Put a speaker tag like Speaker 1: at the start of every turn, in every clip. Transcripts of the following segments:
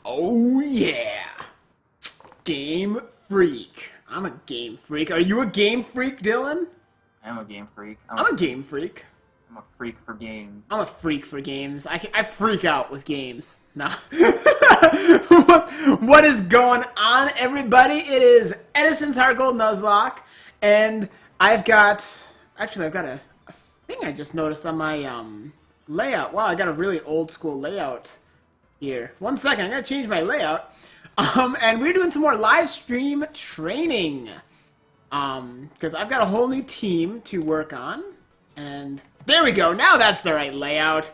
Speaker 1: Oh yeah! Game freak. I'm a game freak. Are you a game freak, Dylan?
Speaker 2: I am a game freak.
Speaker 1: I'm a game freak.
Speaker 2: I'm a freak for games.
Speaker 1: I'm a freak for games. I freak out with games. No. what is going on, everybody? It is Edison's HeartGold Nuzlocke, and I've got a thing I just noticed on my layout. Wow, I got a really old school layout here. 1 second, I gotta change my layout. And we're doing some more live stream training. Because I've got a whole new team to work on, and there we go. Now that's the right layout.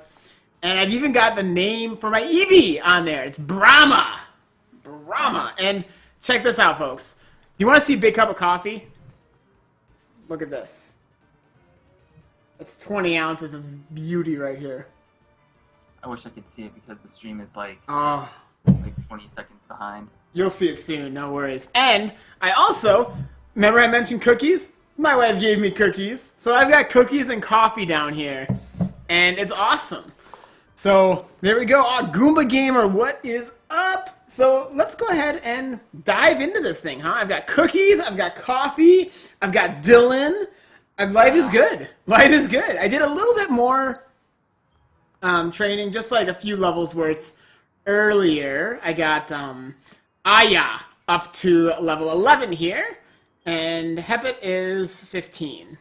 Speaker 1: And I've even got the name for my Eevee on there. It's Brahma. Brahma. And check this out, folks. Do you want to see a big cup of coffee? Look at this. That's 20 ounces of beauty right here.
Speaker 2: I wish I could see it because the stream is like
Speaker 1: 20
Speaker 2: seconds behind.
Speaker 1: You'll see it soon, no worries. And I also, remember I mentioned cookies? My wife gave me cookies. So I've got cookies and coffee down here. And it's awesome. So there we go. Goomba Gamer, what is up? So let's go ahead and dive into this thing, huh? I've got cookies, I've got coffee, I've got Dylan. Life is good. Life is good. I did a little bit more training, just like a few levels worth earlier. I got Aya up to level 11 here, and Hepit is 15.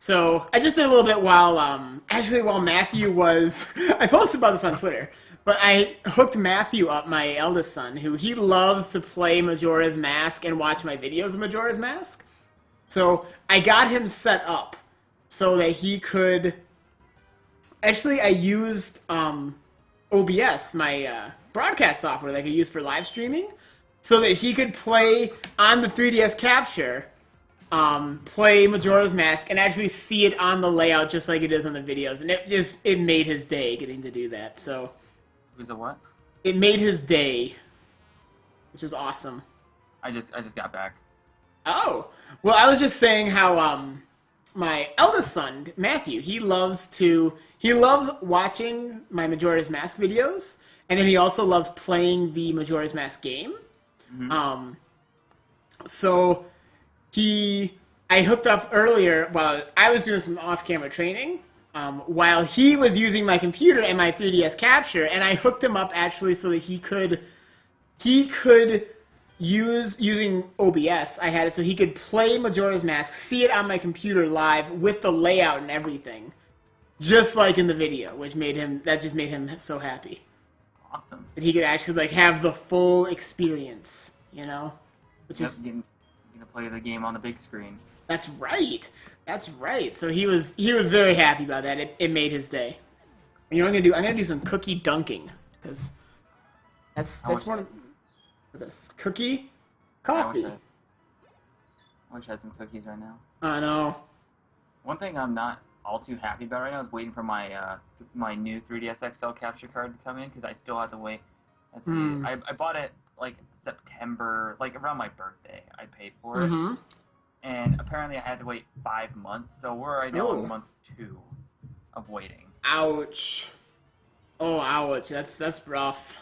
Speaker 1: So I just did a little bit while Matthew was, I posted about this on Twitter, but I hooked Matthew up, my eldest son, who he loves to play Majora's Mask and watch my videos of Majora's Mask. So I got him set up so that he could, actually I used OBS, my broadcast software that I could use for live streaming, so that he could play on the 3DS capture, play Majora's Mask, and actually see it on the layout just like it is on the videos. And it made his day getting to do that. So
Speaker 2: Who's a what?
Speaker 1: it made his day, which is awesome.
Speaker 2: I just got back.
Speaker 1: Oh, well, I was just saying how my eldest son, Matthew, he loves watching my Majora's Mask videos, and then he also loves playing the Majora's Mask game. Mm-hmm. So I hooked up earlier while I was doing some off-camera training, while he was using my computer and my 3DS capture, and I hooked him up actually so that he could using OBS, I had it so he could play Majora's Mask, see it on my computer live with the layout and everything, just like in the video, which just made him so happy.
Speaker 2: Awesome.
Speaker 1: That he could actually have the full experience, you know? Which is
Speaker 2: getting to play the game on the big screen.
Speaker 1: That's right. That's right. So he was very happy about that. It made his day. You know what I'm gonna do? I'm gonna do some cookie dunking, because that's one of this cookie coffee.
Speaker 2: I wish I had some cookies right now.
Speaker 1: I know.
Speaker 2: One thing I'm not all too happy about right now is waiting for my my new 3DS XL capture card to come in, because I still have to wait. Let's see. I bought it like September, like around my birthday. I paid for it, and apparently I had to wait 5 months. So we're right now on month 2 of waiting.
Speaker 1: Ouch. Oh, ouch. That's rough.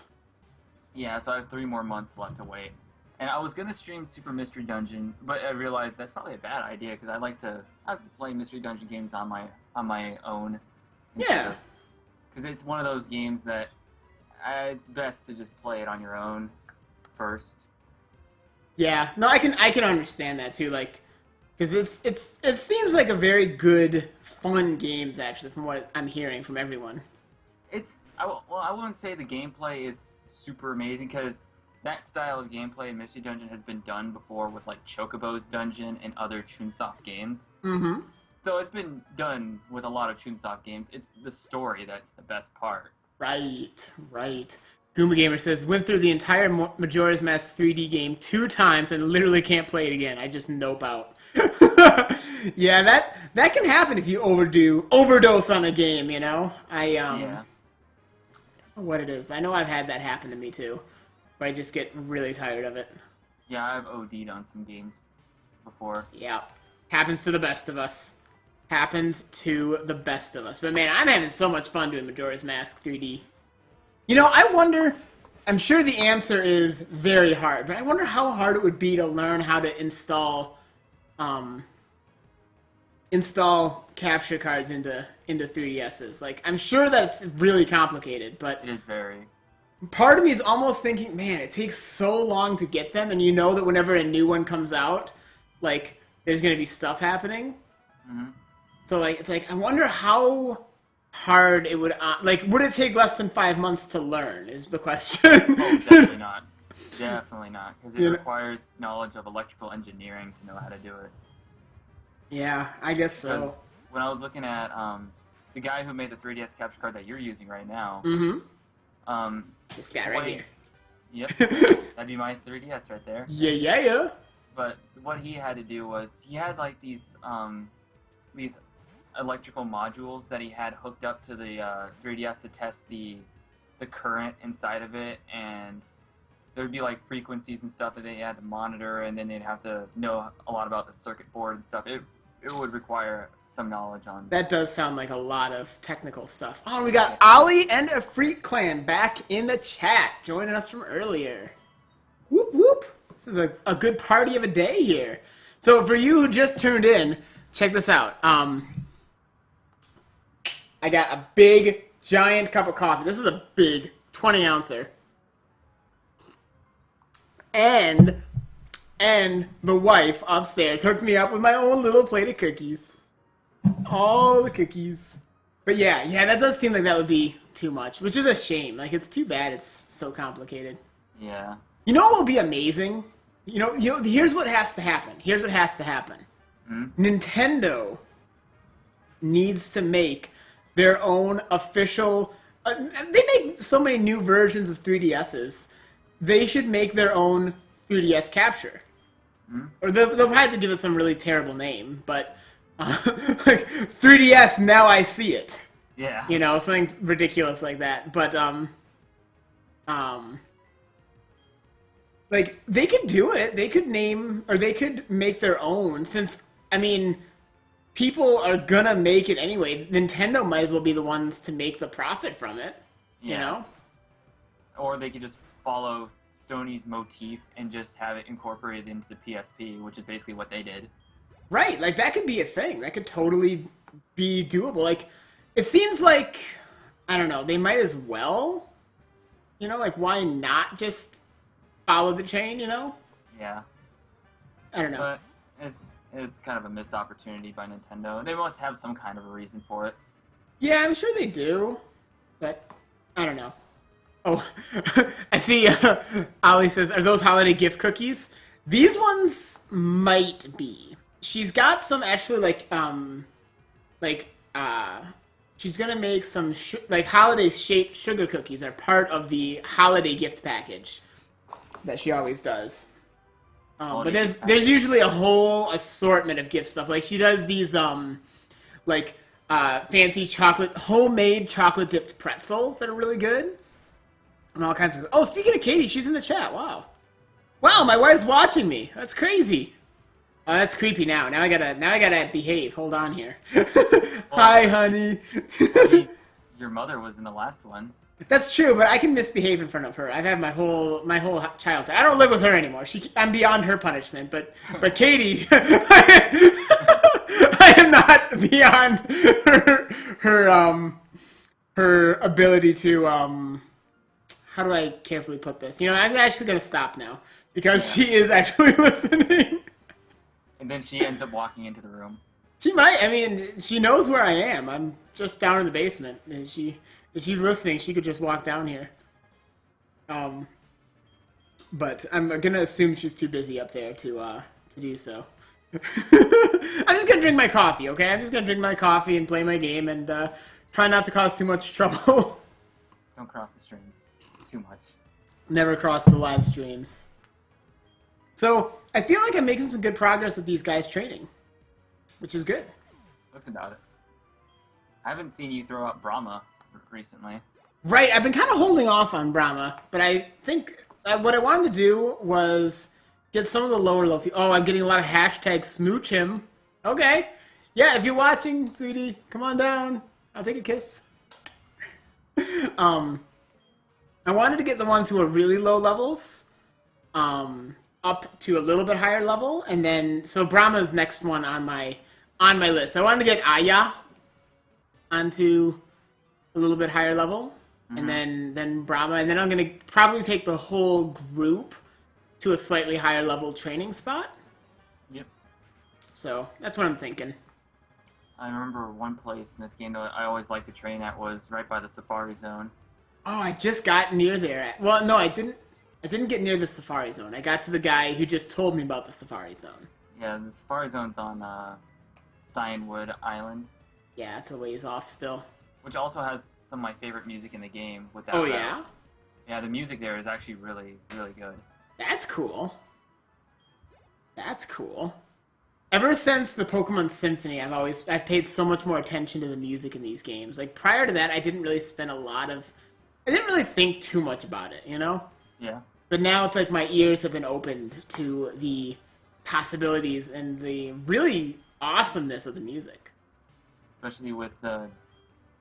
Speaker 2: Yeah, so I have 3 more months left to wait. And I was going to stream Super Mystery Dungeon, but I realized that's probably a bad idea, because I like to play Mystery Dungeon games on my own.
Speaker 1: Yeah.
Speaker 2: Because it's one of those games that it's best to just play it on your own first.
Speaker 1: Yeah. No, I can understand that too, like, because it seems like a very good, fun games, actually, from what I'm hearing from everyone.
Speaker 2: I wouldn't say the gameplay is super amazing, because that style of gameplay in Mystery Dungeon has been done before with like Chocobo's Dungeon and other Chunsoft games. Mm-hmm. So it's been done with a lot of Chunsoft games. It's the story that's the best part. Right.
Speaker 1: Goomba Gamer says, went through the entire Majora's Mask 3D game 2 times and literally can't play it again. I just nope out. Yeah, that can happen if you overdose on a game, you know? Yeah. I don't know what it is, but I know I've had that happen to me too. But I just get really tired of it.
Speaker 2: Yeah, I've OD'd on some games before.
Speaker 1: Yeah. Happens to the best of us. But man, I'm having so much fun doing Majora's Mask 3D. You know, I wonder. I'm sure the answer is very hard, but I wonder how hard it would be to learn how to um, install capture cards into 3DSs. Like, I'm sure that's really complicated, but
Speaker 2: It is very.
Speaker 1: part of me is almost thinking, man, it takes so long to get them, and you know that whenever a new one comes out, like, there's going to be stuff happening.
Speaker 2: Mm-hmm.
Speaker 1: So, like, it's like, I wonder how hard it would, like, would it take less than 5 months to learn, is the question.
Speaker 2: Oh, definitely not. Definitely not, because it requires knowledge of electrical engineering to know how to do it.
Speaker 1: Yeah, I guess so.
Speaker 2: Because when I was looking at the guy who made the 3DS capture card that you're using right now,
Speaker 1: This guy right here.
Speaker 2: Yep, that'd be my 3DS right there.
Speaker 1: Yeah.
Speaker 2: But what he had to do was he had like these electrical modules that he had hooked up to the 3DS to test the current inside of it, and there would be like frequencies and stuff that they had to monitor, and then they'd have to know a lot about the circuit board and stuff. It would require some knowledge on.
Speaker 1: That does sound like a lot of technical stuff. Oh, we got Ollie and a Freak Clan back in the chat, joining us from earlier. Whoop whoop. This is a good party of a day here. So for you who just tuned in, check this out. I got a big, giant cup of coffee. This is a big 20-ouncer. And the wife upstairs hooked me up with my own little plate of cookies. All the cookies. But yeah, that does seem like that would be too much, which is a shame. Like, it's too bad it's so complicated.
Speaker 2: Yeah.
Speaker 1: You know what will be amazing? You know, here's what has to happen. Nintendo needs to make their own official... they make so many new versions of 3DSs. They should make their own 3DS capture. Or they'll have to give it some really terrible name, but... like, 3DS, now I see it.
Speaker 2: Yeah.
Speaker 1: You know, something ridiculous like that. But, like, they could do it. They could they could make their own, since, I mean, people are gonna make it anyway. Nintendo might as well be the ones to make the profit from it, you know?
Speaker 2: Or they could just follow Sony's motif and just have it incorporated into the PSP, which is basically what they did.
Speaker 1: Right, like, that could be a thing. That could totally be doable. Like, it seems like, I don't know, they might as well, you know, like, why not just follow the chain, you know?
Speaker 2: Yeah.
Speaker 1: I don't know.
Speaker 2: But it's kind of a missed opportunity by Nintendo. They must have some kind of a reason for it.
Speaker 1: Yeah, I'm sure they do, but I don't know. Oh, I see Ollie says, are those holiday gift cookies? These ones might be. She's got some actually, she's gonna make some, holiday-shaped sugar cookies are part of the holiday gift package that she always does. But there's usually a whole assortment of gift stuff. Like, she does these, fancy homemade chocolate-dipped pretzels that are really good. And all kinds of... Oh, speaking of Katie, she's in the chat. Wow. Wow, my wife's watching me. That's crazy. Oh, that's creepy now. Now I gotta behave. Hold on here. Hi, honey.
Speaker 2: Your mother was in the last one.
Speaker 1: That's true, but I can misbehave in front of her. I've had my whole childhood. I don't live with her anymore. I'm beyond her punishment. But Katie, I am not beyond her ability to how do I carefully put this? You know, I'm actually gonna stop now because she is actually listening.
Speaker 2: And then she ends up walking into the room.
Speaker 1: She might. I mean, she knows where I am. I'm just down in the basement, and if she's listening, she could just walk down here. But I'm gonna assume she's too busy up there to do so. I'm just gonna drink my coffee, okay? I'm just gonna drink my coffee and play my game and try not to cause too much trouble.
Speaker 2: Don't cross the streams too much.
Speaker 1: Never cross the live streams. So I feel like I'm making some good progress with these guys training, which is good.
Speaker 2: Looks about it. I haven't seen you throw out Brahma recently.
Speaker 1: Right, I've been kind of holding off on Brahma, but I think what I wanted to do was get some of the lower level people. Oh, I'm getting a lot of hashtag smooch him. Okay. Yeah, if you're watching, sweetie, come on down. I'll take a kiss. I wanted to get the ones who are really low levels, up to a little bit higher level, and then so Brahma's next one on my list. I wanted to get Aya onto a little bit higher level, and then Brahma, and then I'm gonna probably take the whole group to a slightly higher level training spot.
Speaker 2: Yep.
Speaker 1: So that's what I'm thinking.
Speaker 2: I remember one place in this game that I always liked to train at was right by the Safari Zone.
Speaker 1: Oh, I just got near there. Well, no, I didn't. I didn't get near the Safari Zone. I got to the guy who just told me about the Safari Zone.
Speaker 2: Yeah, the Safari Zone's on Cyanwood Island.
Speaker 1: Yeah, that's a ways off still.
Speaker 2: Which also has some of my favorite music in the game. With that
Speaker 1: Oh,
Speaker 2: route.
Speaker 1: yeah?
Speaker 2: Yeah, the music there is actually really, really good.
Speaker 1: That's cool. That's cool. Ever since the Pokemon Symphony, I've paid so much more attention to the music in these games. Like, prior to that, I didn't really I didn't really think too much about it, you know?
Speaker 2: Yeah.
Speaker 1: But now it's like my ears have been opened to the possibilities and the really awesomeness of the music.
Speaker 2: Especially with the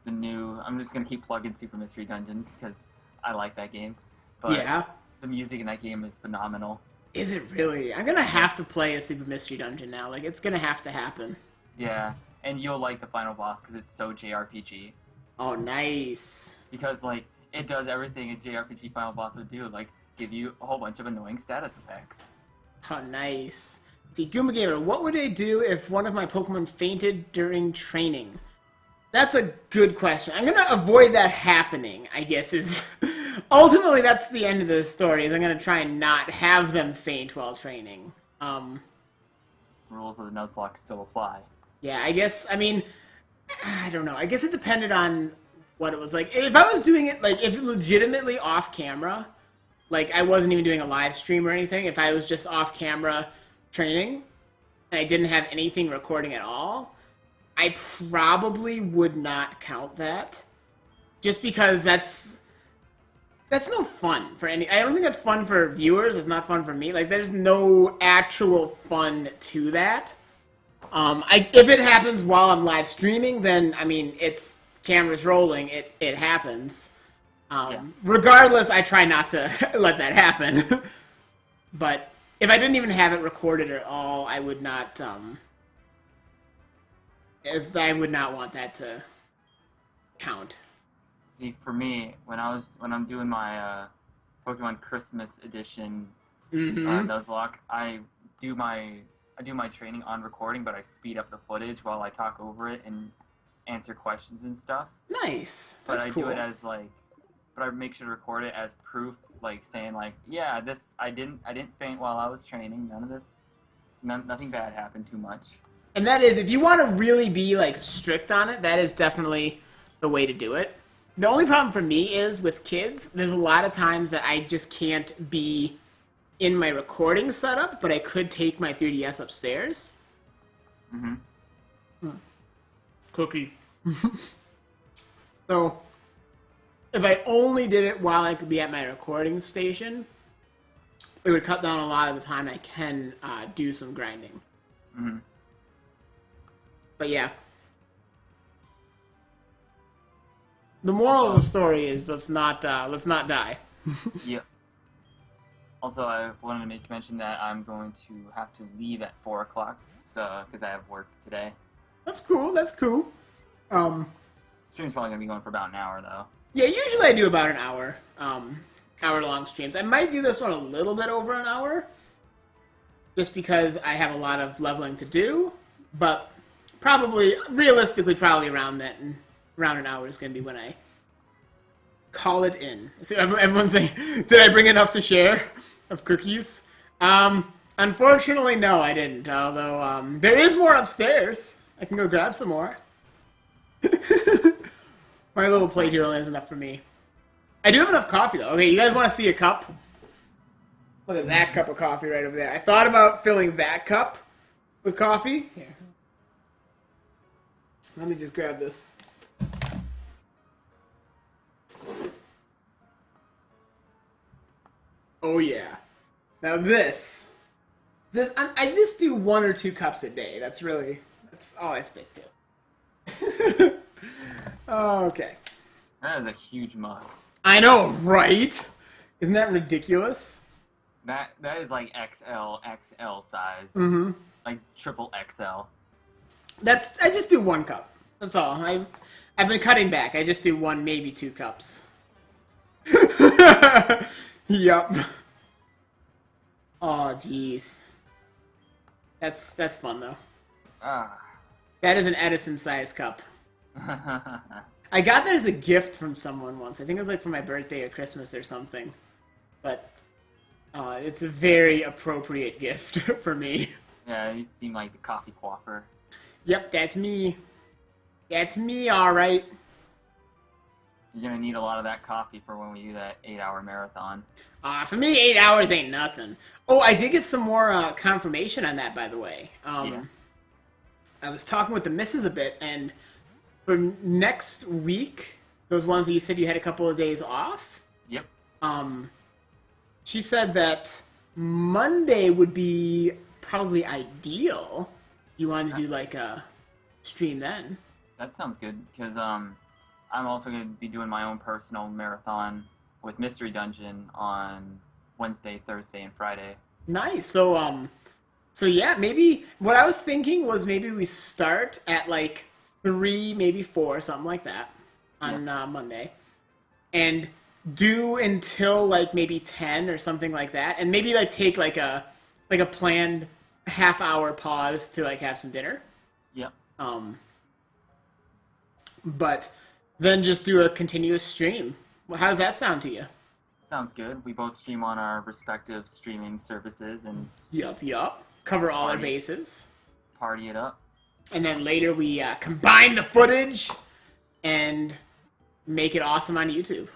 Speaker 2: new... I'm just going to keep plugging Super Mystery Dungeon because I like that game. But
Speaker 1: Yeah.
Speaker 2: the music in that game is phenomenal.
Speaker 1: Is it really? I'm gonna have to play a Super Mystery Dungeon now. Like, it's gonna have to happen.
Speaker 2: Yeah, and you'll like the final boss because it's so JRPG.
Speaker 1: Oh, nice.
Speaker 2: Because, like, it does everything a JRPG final boss would do. Like, give you a whole bunch of annoying status effects.
Speaker 1: Oh, nice. See, Goomba Gamer, what would I do if one of my Pokemon fainted during training? That's a good question. I'm gonna avoid that happening, I guess, is... Ultimately, that's the end of the story, is I'm gonna try and not have them faint while training.
Speaker 2: Rules of the Nuzlocke still apply.
Speaker 1: Yeah, I guess, I mean... I don't know. I guess it depended on what it was like. If I was doing it, like, if legitimately off-camera, like, I wasn't even doing a live stream or anything, if I was just off-camera training, and I didn't have anything recording at all, I probably would not count that. Just because that's no fun for any... I don't think that's fun for viewers, it's not fun for me. Like, there's no actual fun to that. If it happens while I'm live streaming, then, I mean, it's... Camera's rolling, it happens.
Speaker 2: Yeah.
Speaker 1: Regardless, I try not to let that happen. But if I didn't even have it recorded at all, I would not, I would not want that to count.
Speaker 2: See, for me, when I'm doing my Pokemon Christmas Edition Nuzlocke, I do my training on recording, but I speed up the footage while I talk over it and answer questions and stuff.
Speaker 1: Nice.
Speaker 2: But
Speaker 1: That's
Speaker 2: I
Speaker 1: cool.
Speaker 2: do it as like, but I make sure to record it as proof, like saying like, yeah, I didn't faint while I was training. Nothing bad happened too much.
Speaker 1: And that is, if you want to really be like strict on it, that is definitely the way to do it. The only problem for me is with kids, there's a lot of times that I just can't be in my recording setup, but I could take my 3DS upstairs. Cookie. So, if I only did it while I could be at my recording station, it would cut down a lot of the time I can do some grinding. But yeah. The moral of the story is let's not die.
Speaker 2: Yeah. Also, I wanted to mention that I'm going to have to leave at 4 o'clock, so because I have work today.
Speaker 1: That's cool. That's cool.
Speaker 2: Stream's probably gonna be going for about an hour though.
Speaker 1: Yeah, usually I do about an hour, hour-long streams. I might do this one a little bit over an hour, just because I have a lot of leveling to do. But realistically, probably around an hour is gonna be when I call it in. So everyone's saying, did I bring enough to share of cookies? Unfortunately, no, I didn't. Although there is more upstairs. I can go grab some more. My little plate here only has enough for me. I do have enough coffee, though. Okay, you guys want to see a cup? Look at that cup of coffee right over there. I thought about filling that cup with coffee. Here. Let me just grab this. Oh, yeah. Now this, I just do 1 or 2 cups a day. That's all I stick to. Okay.
Speaker 2: That is a huge mug.
Speaker 1: I know, right? Isn't that ridiculous?
Speaker 2: That is like XL size.
Speaker 1: Mm-hmm.
Speaker 2: Like triple XL.
Speaker 1: I just do 1 cup. That's all. I've been cutting back. I just do 1, maybe 2 cups. Yup. Oh, jeez. That's fun though.
Speaker 2: Ah.
Speaker 1: That is an Edison size cup. I got that as a gift from someone once. I think it was like for my birthday or Christmas or something. But it's a very appropriate gift for me.
Speaker 2: Yeah, you seem like the coffee quaffer.
Speaker 1: Yep, that's me. That's me, alright.
Speaker 2: You're gonna need a lot of that coffee for when we do that 8-hour marathon.
Speaker 1: For me, 8 hours ain't nothing. Oh, I did get some more confirmation on that, by the way.
Speaker 2: Yeah.
Speaker 1: I was talking with the missus a bit, and for next week, those ones that you said you had a couple of days off,
Speaker 2: Yep.
Speaker 1: she said that Monday would be probably ideal. You wanted to do like a stream then.
Speaker 2: That sounds good, because I'm also going to be doing my own personal marathon with Mystery Dungeon on Wednesday, Thursday, and Friday.
Speaker 1: Nice. So yeah, maybe what I was thinking was maybe we start at like 3, maybe 4, something like that on Monday, and do until like maybe 10 or something like that, and maybe like take like a planned half-hour pause to like have some dinner.
Speaker 2: Yep.
Speaker 1: But then just do a continuous stream. Well, how does that sound to you?
Speaker 2: Sounds good. We both stream on our respective streaming services and
Speaker 1: Yup. Cover all our bases.
Speaker 2: party it up.
Speaker 1: And then later we combine the footage and make it awesome on YouTube.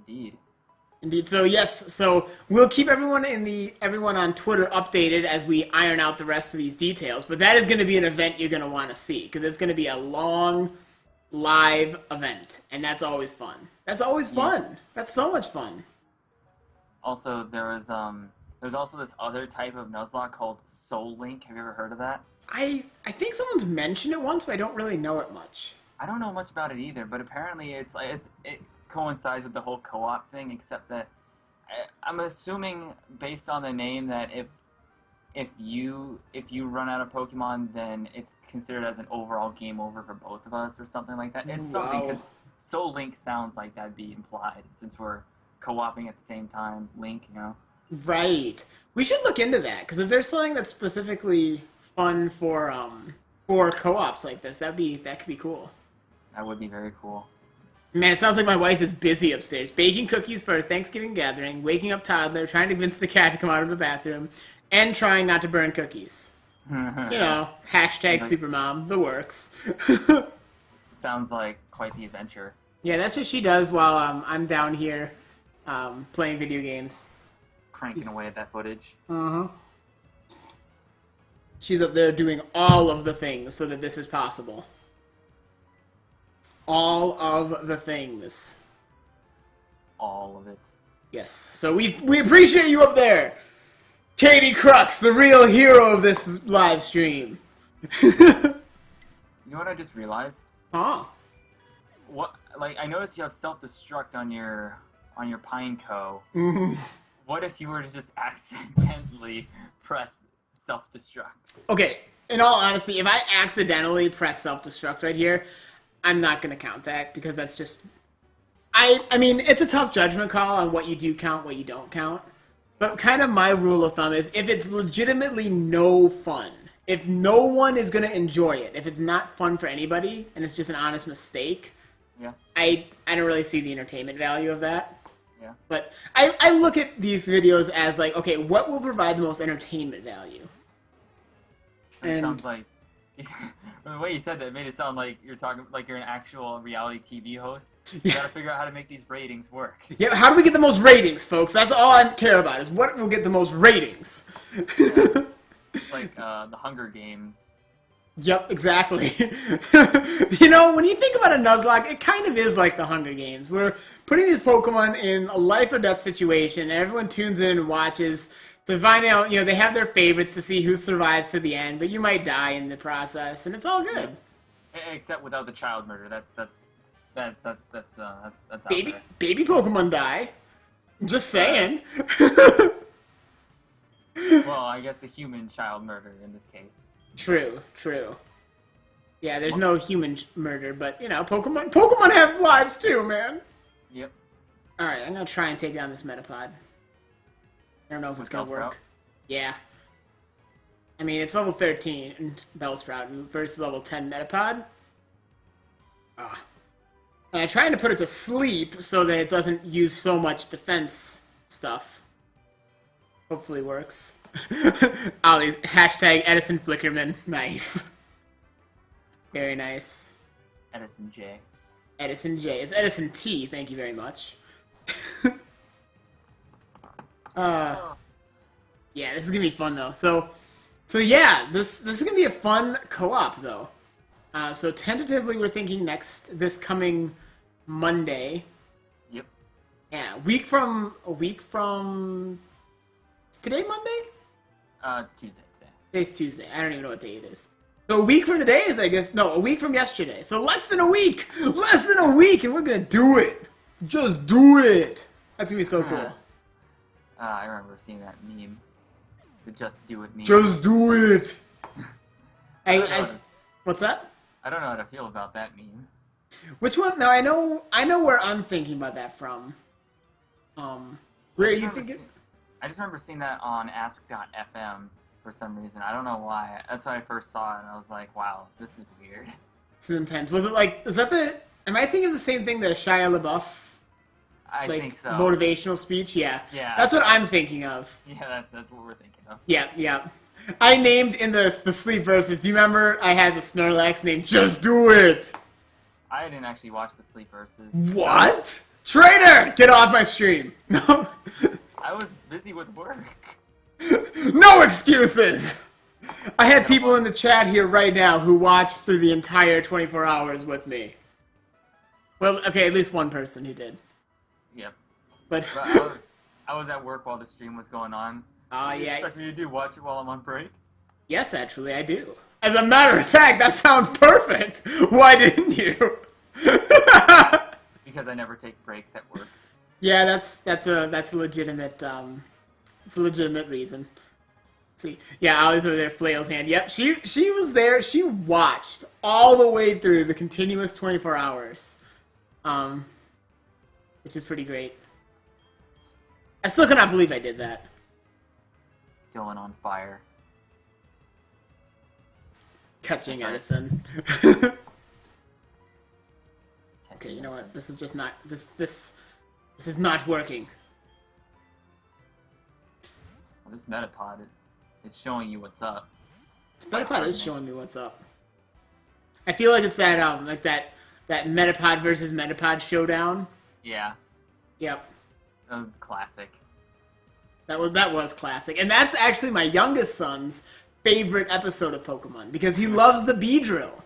Speaker 1: Indeed. So yes, so we'll keep everyone on Twitter updated as we iron out the rest of these details. But that is going to be an event you're going to want to see, because it's going to be a long live event, and that's always fun. That's so much fun.
Speaker 2: Also, there's also this other type of Nuzlocke called Soul Link. Have you ever heard of that?
Speaker 1: I think someone's mentioned it once, but I don't really know it much.
Speaker 2: I don't know much about it either, but apparently it coincides with the whole co-op thing, except that I'm assuming based on the name that if you run out of Pokemon, then it's considered as an overall game over for both of us or something like that. It's something, because Soul Link sounds like that'd be implied since we're co-oping at the same time. Link, you know.
Speaker 1: Right. We should look into that, because if there's something that's specifically fun for co-ops like this, that could be cool.
Speaker 2: That would be very cool.
Speaker 1: Man, it sounds like my wife is busy upstairs, baking cookies for a Thanksgiving gathering, waking up toddler, trying to convince the cat to come out of the bathroom, and trying not to burn cookies. You know, hashtag supermom, the works.
Speaker 2: Sounds like quite the adventure.
Speaker 1: Yeah, that's what she does while I'm down here playing video games.
Speaker 2: Cranking away at that footage.
Speaker 1: Uh-huh. She's up there doing all of the things so that this is possible. All of the things.
Speaker 2: All of it.
Speaker 1: Yes. So we appreciate you up there. Katie Crux, the real hero of this live stream.
Speaker 2: You know what I just realized?
Speaker 1: Huh?
Speaker 2: What? Like, I noticed you have self-destruct on your Pineco.
Speaker 1: Mm-hmm.
Speaker 2: What if you were to just accidentally press self-destruct?
Speaker 1: Okay, in all honesty, if I accidentally press self-destruct right here, I'm not going to count that, because that's just... I mean, it's a tough judgment call on what you do count, what you don't count. But kind of my rule of thumb is, if it's legitimately no fun, if no one is going to enjoy it, if it's not fun for anybody, and it's just an honest mistake,
Speaker 2: yeah,
Speaker 1: I don't really see the entertainment value of that.
Speaker 2: Yeah.
Speaker 1: But I look at these videos as like, okay, what will provide the most entertainment value?
Speaker 2: It sounds like... the way you said that made it sound like you're talking like you're an actual reality TV host. You gotta figure out how to make these ratings work.
Speaker 1: Yeah, how do we get the most ratings, folks? That's all I care about, is what will get the most ratings.
Speaker 2: It's like the Hunger Games.
Speaker 1: Yep, exactly. You know, when you think about a Nuzlocke, it kind of is like the Hunger Games. We're putting these Pokemon in a life or death situation, and everyone tunes in and watches to find out, you know, they have their favorites to see who survives to the end, but you might die in the process, and it's all good.
Speaker 2: Except without the child murder. That's That's out
Speaker 1: Baby,
Speaker 2: there.
Speaker 1: baby Pokemon die. I'm just saying.
Speaker 2: Well, I guess the human child murder in this case.
Speaker 1: True, true. Yeah, there's no human murder, but, you know, Pokemon have lives too, man.
Speaker 2: Yep.
Speaker 1: Alright, I'm gonna try and take down this Metapod. I don't know if it's gonna work. Yeah. I mean, it's level 13 and Bellsprout versus level 10 Metapod. Ah. And I'm trying to put it to sleep so that it doesn't use so much defense stuff. Hopefully works. Ollie's hashtag Edison Flickerman. Nice. Very nice.
Speaker 2: Edison J.
Speaker 1: Edison J. It's Edison T, thank you very much. Yeah, this is gonna be fun though. So yeah, this is gonna be a fun co-op though. So tentatively we're thinking this coming Monday.
Speaker 2: Yep.
Speaker 1: Yeah, a week from is today Monday?
Speaker 2: It's Tuesday today.
Speaker 1: Today's Tuesday. I don't even know what day it is. So a week from today is, I guess, no, a week from yesterday. So less than a week! Less than a week, and we're gonna do it! Just do it! That's gonna be so cool.
Speaker 2: I remember seeing that meme. The Just Do It meme.
Speaker 1: Just do it! What's that?
Speaker 2: I don't know how to feel about that meme.
Speaker 1: Which one? No, I know where I'm thinking about that from. Where are you thinking?
Speaker 2: I just remember seeing that on Ask.fm for some reason. I don't know why. That's when I first saw it, and I was like, wow, this is weird.
Speaker 1: It's intense. Was it like, am I thinking of the same thing, the Shia LaBeouf?
Speaker 2: I think so.
Speaker 1: Motivational speech? Yeah.
Speaker 2: Yeah.
Speaker 1: That's what I'm thinking of.
Speaker 2: Yeah, that's what we're thinking of.
Speaker 1: Yeah, yeah. I named in the sleep verses, do you remember I had the Snorlax named Just Do It?
Speaker 2: I didn't actually watch the sleep verses.
Speaker 1: What? Traitor! Get off my stream. No.
Speaker 2: I was busy with work.
Speaker 1: No excuses! I had people in the chat here right now who watched through the entire 24 hours with me. Well, okay, at least one person who did.
Speaker 2: Yep.
Speaker 1: But
Speaker 2: I was at work while the stream was going on.
Speaker 1: Yeah.
Speaker 2: You expect me to do watch it while I'm on break?
Speaker 1: Yes, actually, I do. As a matter of fact, that sounds perfect. Why didn't you?
Speaker 2: Because I never take breaks at work.
Speaker 1: Yeah, that's a legitimate it's a legitimate reason. See, yeah, Ollie's over there, flails hand. Yep, she was there. She watched all the way through the continuous 24 hours, which is pretty great. I still cannot believe I did that.
Speaker 2: Dylan on fire.
Speaker 1: Catching Edison. Okay, you know what? This is just not this is not working.
Speaker 2: Well, this Metapod, it's showing you what's up.
Speaker 1: This Metapod is showing me what's up. I feel like it's that that Metapod versus Metapod showdown.
Speaker 2: Yeah.
Speaker 1: Yep.
Speaker 2: That was classic.
Speaker 1: That was classic. And that's actually my youngest son's favorite episode of Pokemon because he loves the Beedrill.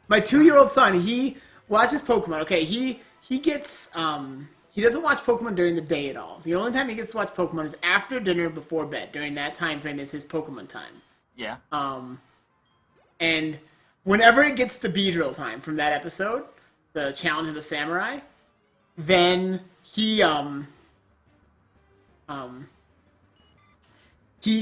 Speaker 1: My 2-year-old son, he watches Pokemon. Okay, he gets he doesn't watch Pokemon during the day at all. The only time he gets to watch Pokemon is after dinner, before bed. During that time frame is his Pokemon time.
Speaker 2: Yeah.
Speaker 1: And whenever it gets to Beedrill time from that episode, the Challenge of the Samurai, then he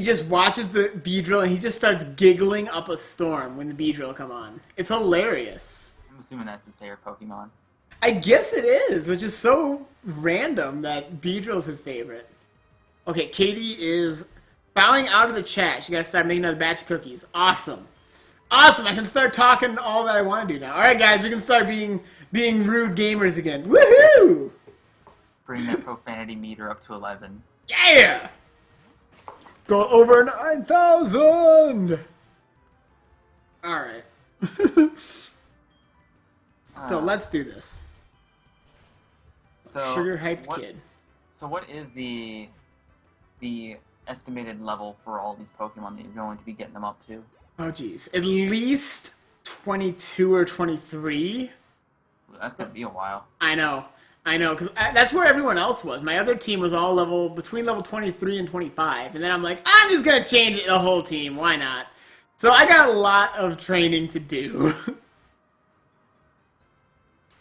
Speaker 1: just watches the Beedrill and he just starts giggling up a storm when the Beedrill come on. It's hilarious.
Speaker 2: I'm assuming that's his favorite Pokemon.
Speaker 1: I guess it is, which is so random that Beedrill's his favorite. Okay, Katie is bowing out of the chat. She gotta start making another batch of cookies. Awesome. Awesome, I can start talking all that I want to do now. Alright guys, we can start being rude gamers again. Woohoo!
Speaker 2: Bring that profanity meter up to 11.
Speaker 1: Yeah! Go over 9,000! Alright. So let's do this.
Speaker 2: So
Speaker 1: Sugar hyped kid.
Speaker 2: So what is the estimated level for all these Pokemon that you're going to be getting them up to?
Speaker 1: Oh jeez, at least 22 or 23.
Speaker 2: That's gonna be a while.
Speaker 1: I know, because that's where everyone else was. My other team was all between level 23 and 25, and then I'm like, I'm just gonna change it, the whole team. Why not? So I got a lot of training to do.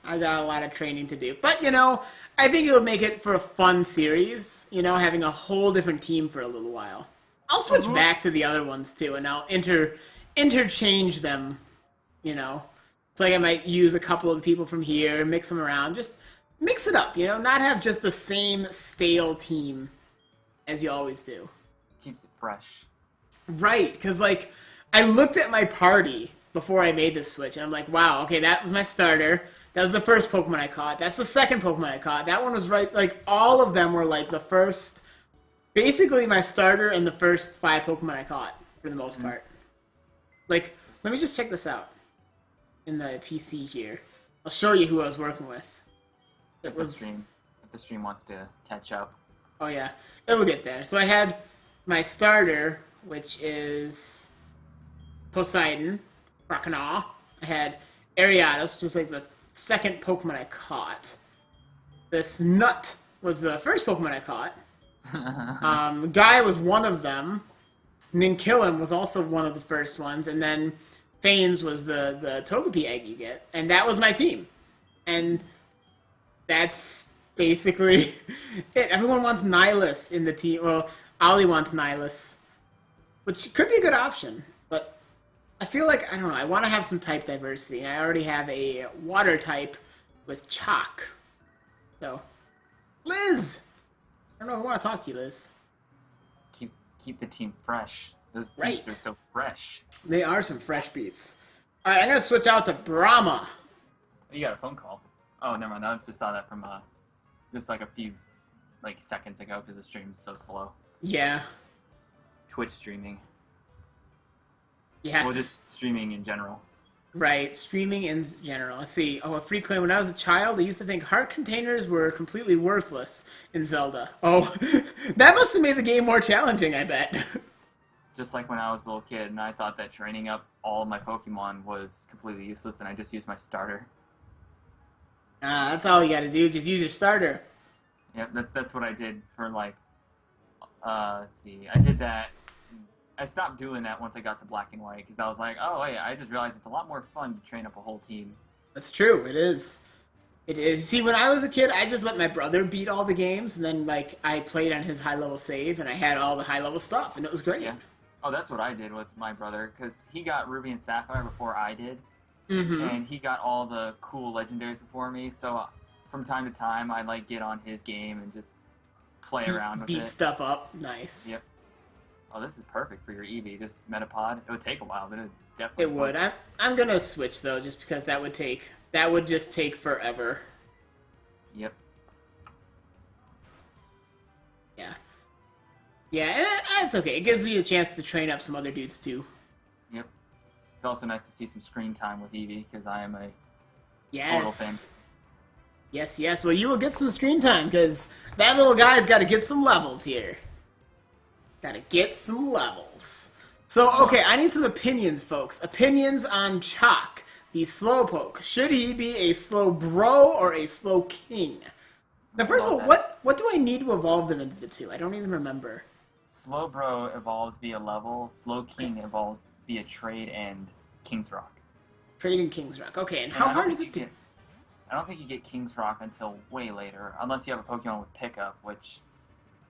Speaker 1: I got a lot of training to do. But, you know, I think it'll make it for a fun series, you know, having a whole different team for a little while. I'll switch back to the other ones, too, and I'll interchange them, you know. So like I might use a couple of the people from here, mix them around, just mix it up, you know, not have just the same stale team as you always do.
Speaker 2: Keeps it fresh.
Speaker 1: Right, because, like, I looked at my party before I made this switch, and I'm like, wow, okay, that was my starter. That was the first Pokemon I caught. That's the second Pokemon I caught. That one was right, like, all of them were, like, the first, basically my starter and the first 5 Pokemon I caught, for the most part. Like, let me just check this out in the PC here. I'll show you who I was working with.
Speaker 2: If the stream wants to catch up.
Speaker 1: Oh, yeah. It'll get there. So I had my starter, which is Poseidon, Croconaw. I had Ariados, just like the second Pokemon I caught. This Nut was the first Pokemon I caught. Guy was one of them. Ninkillim was also one of the first ones. And then Fanes was the Togepi egg you get. And that was my team. And that's basically it. Everyone wants Nihilus in the team. Well, Ollie wants Nihilus, which could be a good option. But I feel like, I don't know, I want to have some type diversity. And I already have a water type with Chalk. So, Liz! I don't know if I want to talk to you, Liz.
Speaker 2: Keep the team fresh. Those beats are so fresh.
Speaker 1: They are some fresh beats. Alright, I'm going to switch out to Brahma.
Speaker 2: You got a phone call. Oh, never mind. I just saw that from just like a few seconds ago because the stream is so slow.
Speaker 1: Yeah.
Speaker 2: Twitch streaming.
Speaker 1: Yeah.
Speaker 2: Well, just streaming in general.
Speaker 1: Right, streaming in general. Let's see. Oh, a free claim. When I was a child, I used to think heart containers were completely worthless in Zelda. Oh, that must have made the game more challenging, I bet.
Speaker 2: Just like when I was a little kid, and I thought that training up all of my Pokemon was completely useless, and I just used my starter.
Speaker 1: That's all you gotta do, just use your starter.
Speaker 2: Yep, that's what I did for, let's see, I did that. I stopped doing that once I got to Black and White, because I was like, oh, wait, I just realized it's a lot more fun to train up a whole team.
Speaker 1: That's true, it is. It is. See, when I was a kid, I just let my brother beat all the games, and then, I played on his high-level save, and I had all the high-level stuff, and it was great.
Speaker 2: Yeah. Oh, that's what I did with my brother, because he got Ruby and Sapphire before I did, and he got all the cool legendaries before me, so from time to time, I'd, get on his game and just play around with it.
Speaker 1: Beat stuff up. Nice.
Speaker 2: Yep. Oh, this is perfect for your Eevee, this Metapod. It would take a while, but it would definitely
Speaker 1: It would. I'm gonna switch, though, just because that would just take forever.
Speaker 2: Yep.
Speaker 1: Yeah. Yeah, it's okay. It gives you a chance to train up some other dudes, too.
Speaker 2: Yep. It's also nice to see some screen time with Eevee, because I am a total fan.
Speaker 1: Yes. Well, you will get some screen time, because that little guy's got to get some levels here. Gotta get some levels. So, okay, I need some opinions, folks. Opinions on Chalk, the Slowpoke. Should he be a slow bro or a slow king? Now, first of all, what do I need to evolve them into the two? I don't even remember.
Speaker 2: Slowbro evolves via level, Slow King evolves via trade and King's Rock.
Speaker 1: Trade and King's Rock. Okay, and how hard is it to...
Speaker 2: I don't think you get King's Rock until way later, unless you have a Pokemon with Pickup, which...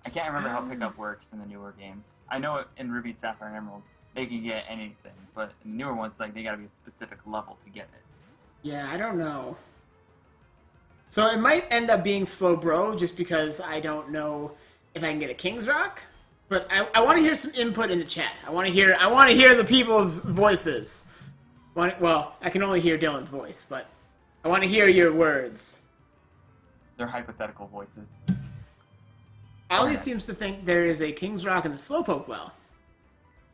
Speaker 2: I can't remember how Pickup works in the newer games. I know in Ruby, Sapphire, and Emerald, they can get anything, but in the newer ones, they gotta be a specific level to get it.
Speaker 1: Yeah, I don't know. So it might end up being Slowbro, just because I don't know if I can get a King's Rock. But I want to hear some input in the chat. I want to hear the people's voices. Well, I can only hear Dylan's voice, but I want to hear your words.
Speaker 2: They're hypothetical voices.
Speaker 1: Ali seems to think there is a King's Rock in the Slowpoke well.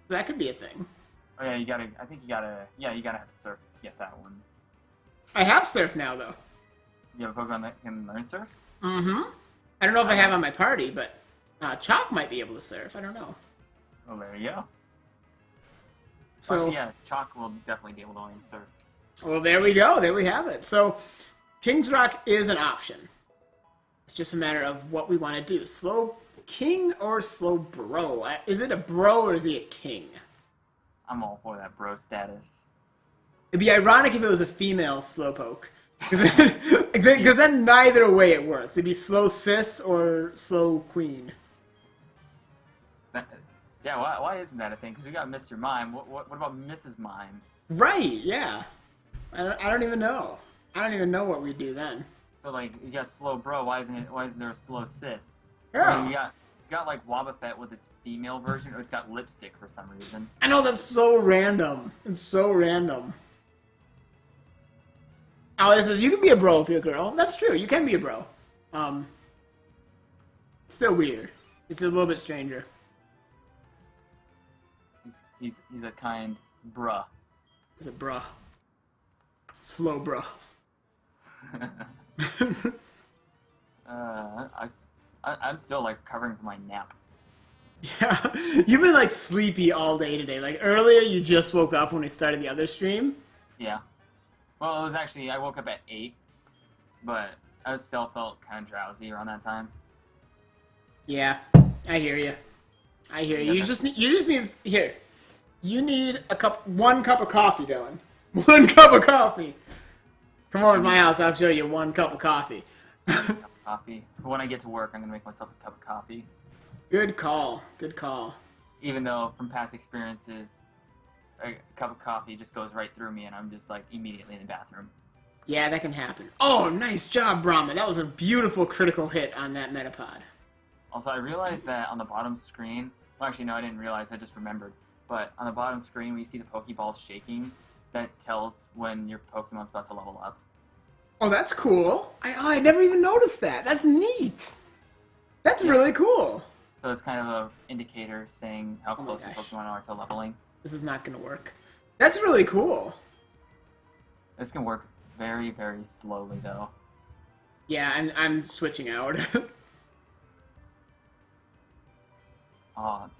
Speaker 1: That could be a thing.
Speaker 2: Oh yeah, you gotta have Surf to get that one.
Speaker 1: I have Surf now, though.
Speaker 2: You have a Pokemon that can learn Surf?
Speaker 1: Mm-hmm. I don't know if I have on my party, but Chalk might be able to Surf. I don't know.
Speaker 2: Well, there you go.
Speaker 1: So,
Speaker 2: actually, yeah, Chalk will definitely be able to learn Surf.
Speaker 1: Well, there we go. There we have it. So, King's Rock is an option. It's just a matter of what we want to do. Slow King or Slow Bro? Is it a bro or is he a king?
Speaker 2: I'm all for that bro status.
Speaker 1: It'd be ironic if it was a female Slowpoke. Because then neither way it works. It'd be slow sis or slow queen.
Speaker 2: Yeah, why isn't that a thing? Because we got Mr. Mime. What about Mrs. Mime?
Speaker 1: Right, yeah. I don't even know. I don't even know what we do then.
Speaker 2: So like you got slow bro. Why isn't there a slow sis?
Speaker 1: Yeah.
Speaker 2: You got like Wobbuffet with its female version, or it's got lipstick for some reason.
Speaker 1: I know, that's so random. It's so random. Alex says, you can be a bro if you're a girl. That's true, you can be a bro. Still weird. It's just a little bit stranger.
Speaker 2: He's a kind bruh.
Speaker 1: He's a bruh. Slow bruh.
Speaker 2: I'm still like covering for my nap.
Speaker 1: Yeah, you've been like sleepy all day today. Like earlier you just woke up when we started the other stream.
Speaker 2: Yeah. Well, it was actually, I woke up at 8, but I still felt kind of drowsy around that time.
Speaker 1: Yeah, I hear you. I hear you.
Speaker 2: Yeah.
Speaker 1: You just need here. You need one cup of coffee, Dylan. 1 cup of coffee. Come over to my house. I'll show you 1 cup of coffee.
Speaker 2: Cup of coffee. When I get to work, I'm gonna make myself a cup of coffee.
Speaker 1: Good call. Good call.
Speaker 2: Even though from past experiences, a cup of coffee just goes right through me, and I'm just like immediately in the bathroom.
Speaker 1: Yeah, that can happen. Oh, nice job, Brahma. That was a beautiful critical hit on that Metapod.
Speaker 2: Also, I realized that on the bottom screen. Well, actually, no, I didn't realize. I just remembered. But on the bottom screen, when you see the Pokeball shaking, that tells when your Pokemon's about to level up.
Speaker 1: Oh, that's cool. I never even noticed that. That's neat. That's really cool.
Speaker 2: So it's kind of an indicator saying how close the Pokemon are to leveling.
Speaker 1: This is not going to work. That's really cool.
Speaker 2: This can work very, very slowly, though.
Speaker 1: Yeah, I'm switching out.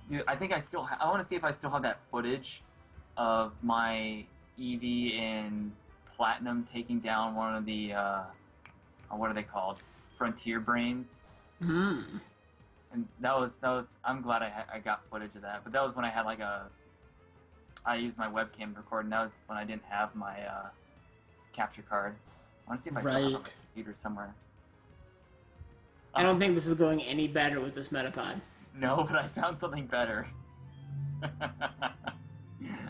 Speaker 2: Dude, I think I still I want to see if I still have that footage of my Eevee in Platinum taking down one of the, what are they called? Frontier Brains.
Speaker 1: Hmm.
Speaker 2: And that was, I'm glad I got footage of that. But that was when I had I used my webcam to record, and that was when I didn't have my, capture card. I want to see if I still have it on my computer somewhere.
Speaker 1: I don't think this is going any better with this Metapod.
Speaker 2: No, but I found something better. I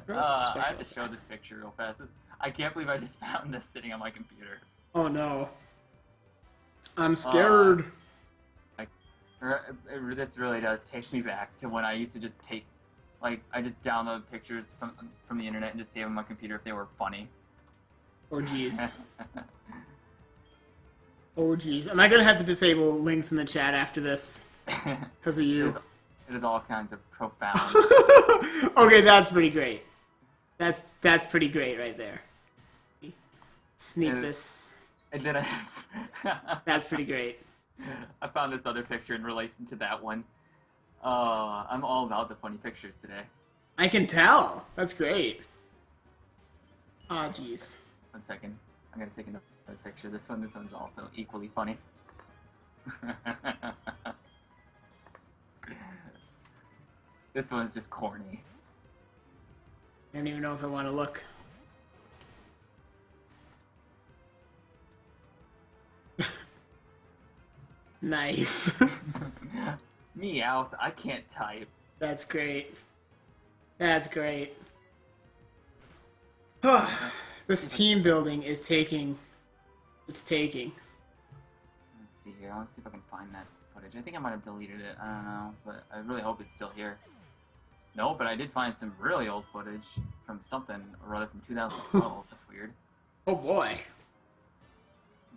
Speaker 2: have to show this picture real fast. I can't believe I just found this sitting on my computer.
Speaker 1: Oh no. I'm scared.
Speaker 2: This really does take me back to when I used to just take, I just download pictures from the internet and just save them on my computer if they were funny.
Speaker 1: Oh jeez. Oh jeez. Am I gonna have to disable links in the chat after this? Because of you.
Speaker 2: It is all kinds of profound.
Speaker 1: Okay, that's pretty great. That's pretty great right there. Sneak this.
Speaker 2: And then
Speaker 1: That's pretty great.
Speaker 2: I found this other picture in relation to that one. I'm all about the funny pictures today.
Speaker 1: I can tell. That's great. Oh jeez.
Speaker 2: 1 second. I'm gonna take another picture. This one's also equally funny. This one's just corny.
Speaker 1: I don't even know if I want to look. Nice.
Speaker 2: Meowth, I can't type.
Speaker 1: That's great. That's great. This team building is taking... It's taking.
Speaker 2: Let's see here. I want to see if I can find that footage. I think I might have deleted it. I don't know, but I really hope it's still here. No, but I did find some really old footage from something, or rather from 2012. That's weird.
Speaker 1: Oh boy.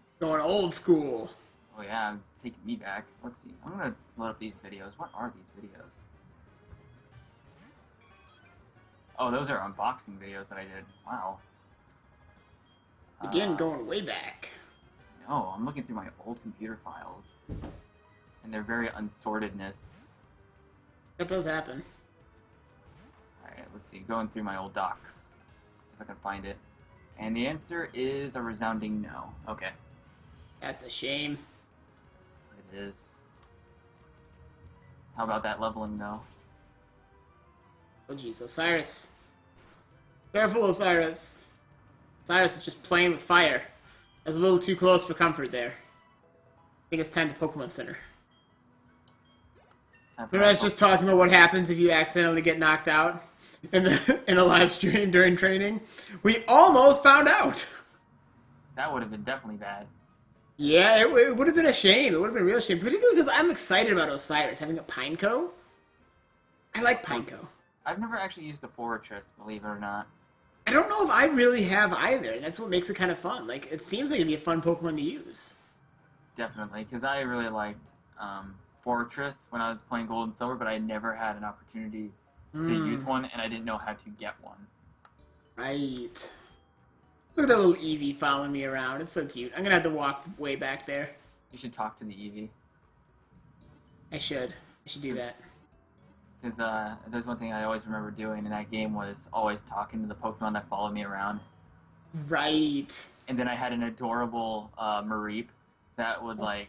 Speaker 1: It's going old school.
Speaker 2: Oh yeah, it's taking me back. Let's see. I'm gonna load up these videos. What are these videos? Oh, those are unboxing videos that I did. Wow.
Speaker 1: Again, going way back.
Speaker 2: No, I'm looking through my old computer files. And their very unsortedness.
Speaker 1: That does happen.
Speaker 2: Alright, let's see. Going through my old docs. See if I can find it. And the answer is a resounding no. Okay.
Speaker 1: That's a shame.
Speaker 2: It is. How about that leveling, though?
Speaker 1: Oh jeez, Osiris. Careful, Osiris. Osiris is just playing with fire. I was a little too close for comfort there. I think it's time to Pokemon Center. Remember I was just talking about what happens if you accidentally get knocked out in a live stream during training? We almost found out!
Speaker 2: That would have been definitely bad.
Speaker 1: Yeah, it would have been a shame. It would have been a real shame. Particularly because I'm excited about Osiris having a Pineco. I like Pineco.
Speaker 2: I've never actually used a Fortress, believe it or not.
Speaker 1: I don't know if I really have either, and that's what makes it kind of fun. Like, it seems like it'd be a fun Pokemon to use.
Speaker 2: Definitely, because I really liked Fortress when I was playing Gold and Silver, but I never had an opportunity to use one, and I didn't know how to get one.
Speaker 1: Right. Look at that little Eevee following me around. It's so cute. I'm gonna have to walk way back there.
Speaker 2: You should talk to the Eevee.
Speaker 1: I should do that.
Speaker 2: Because there's one thing I always remember doing in that game was always talking to the Pokemon that followed me around.
Speaker 1: Right.
Speaker 2: And then I had an adorable Mareep that would like,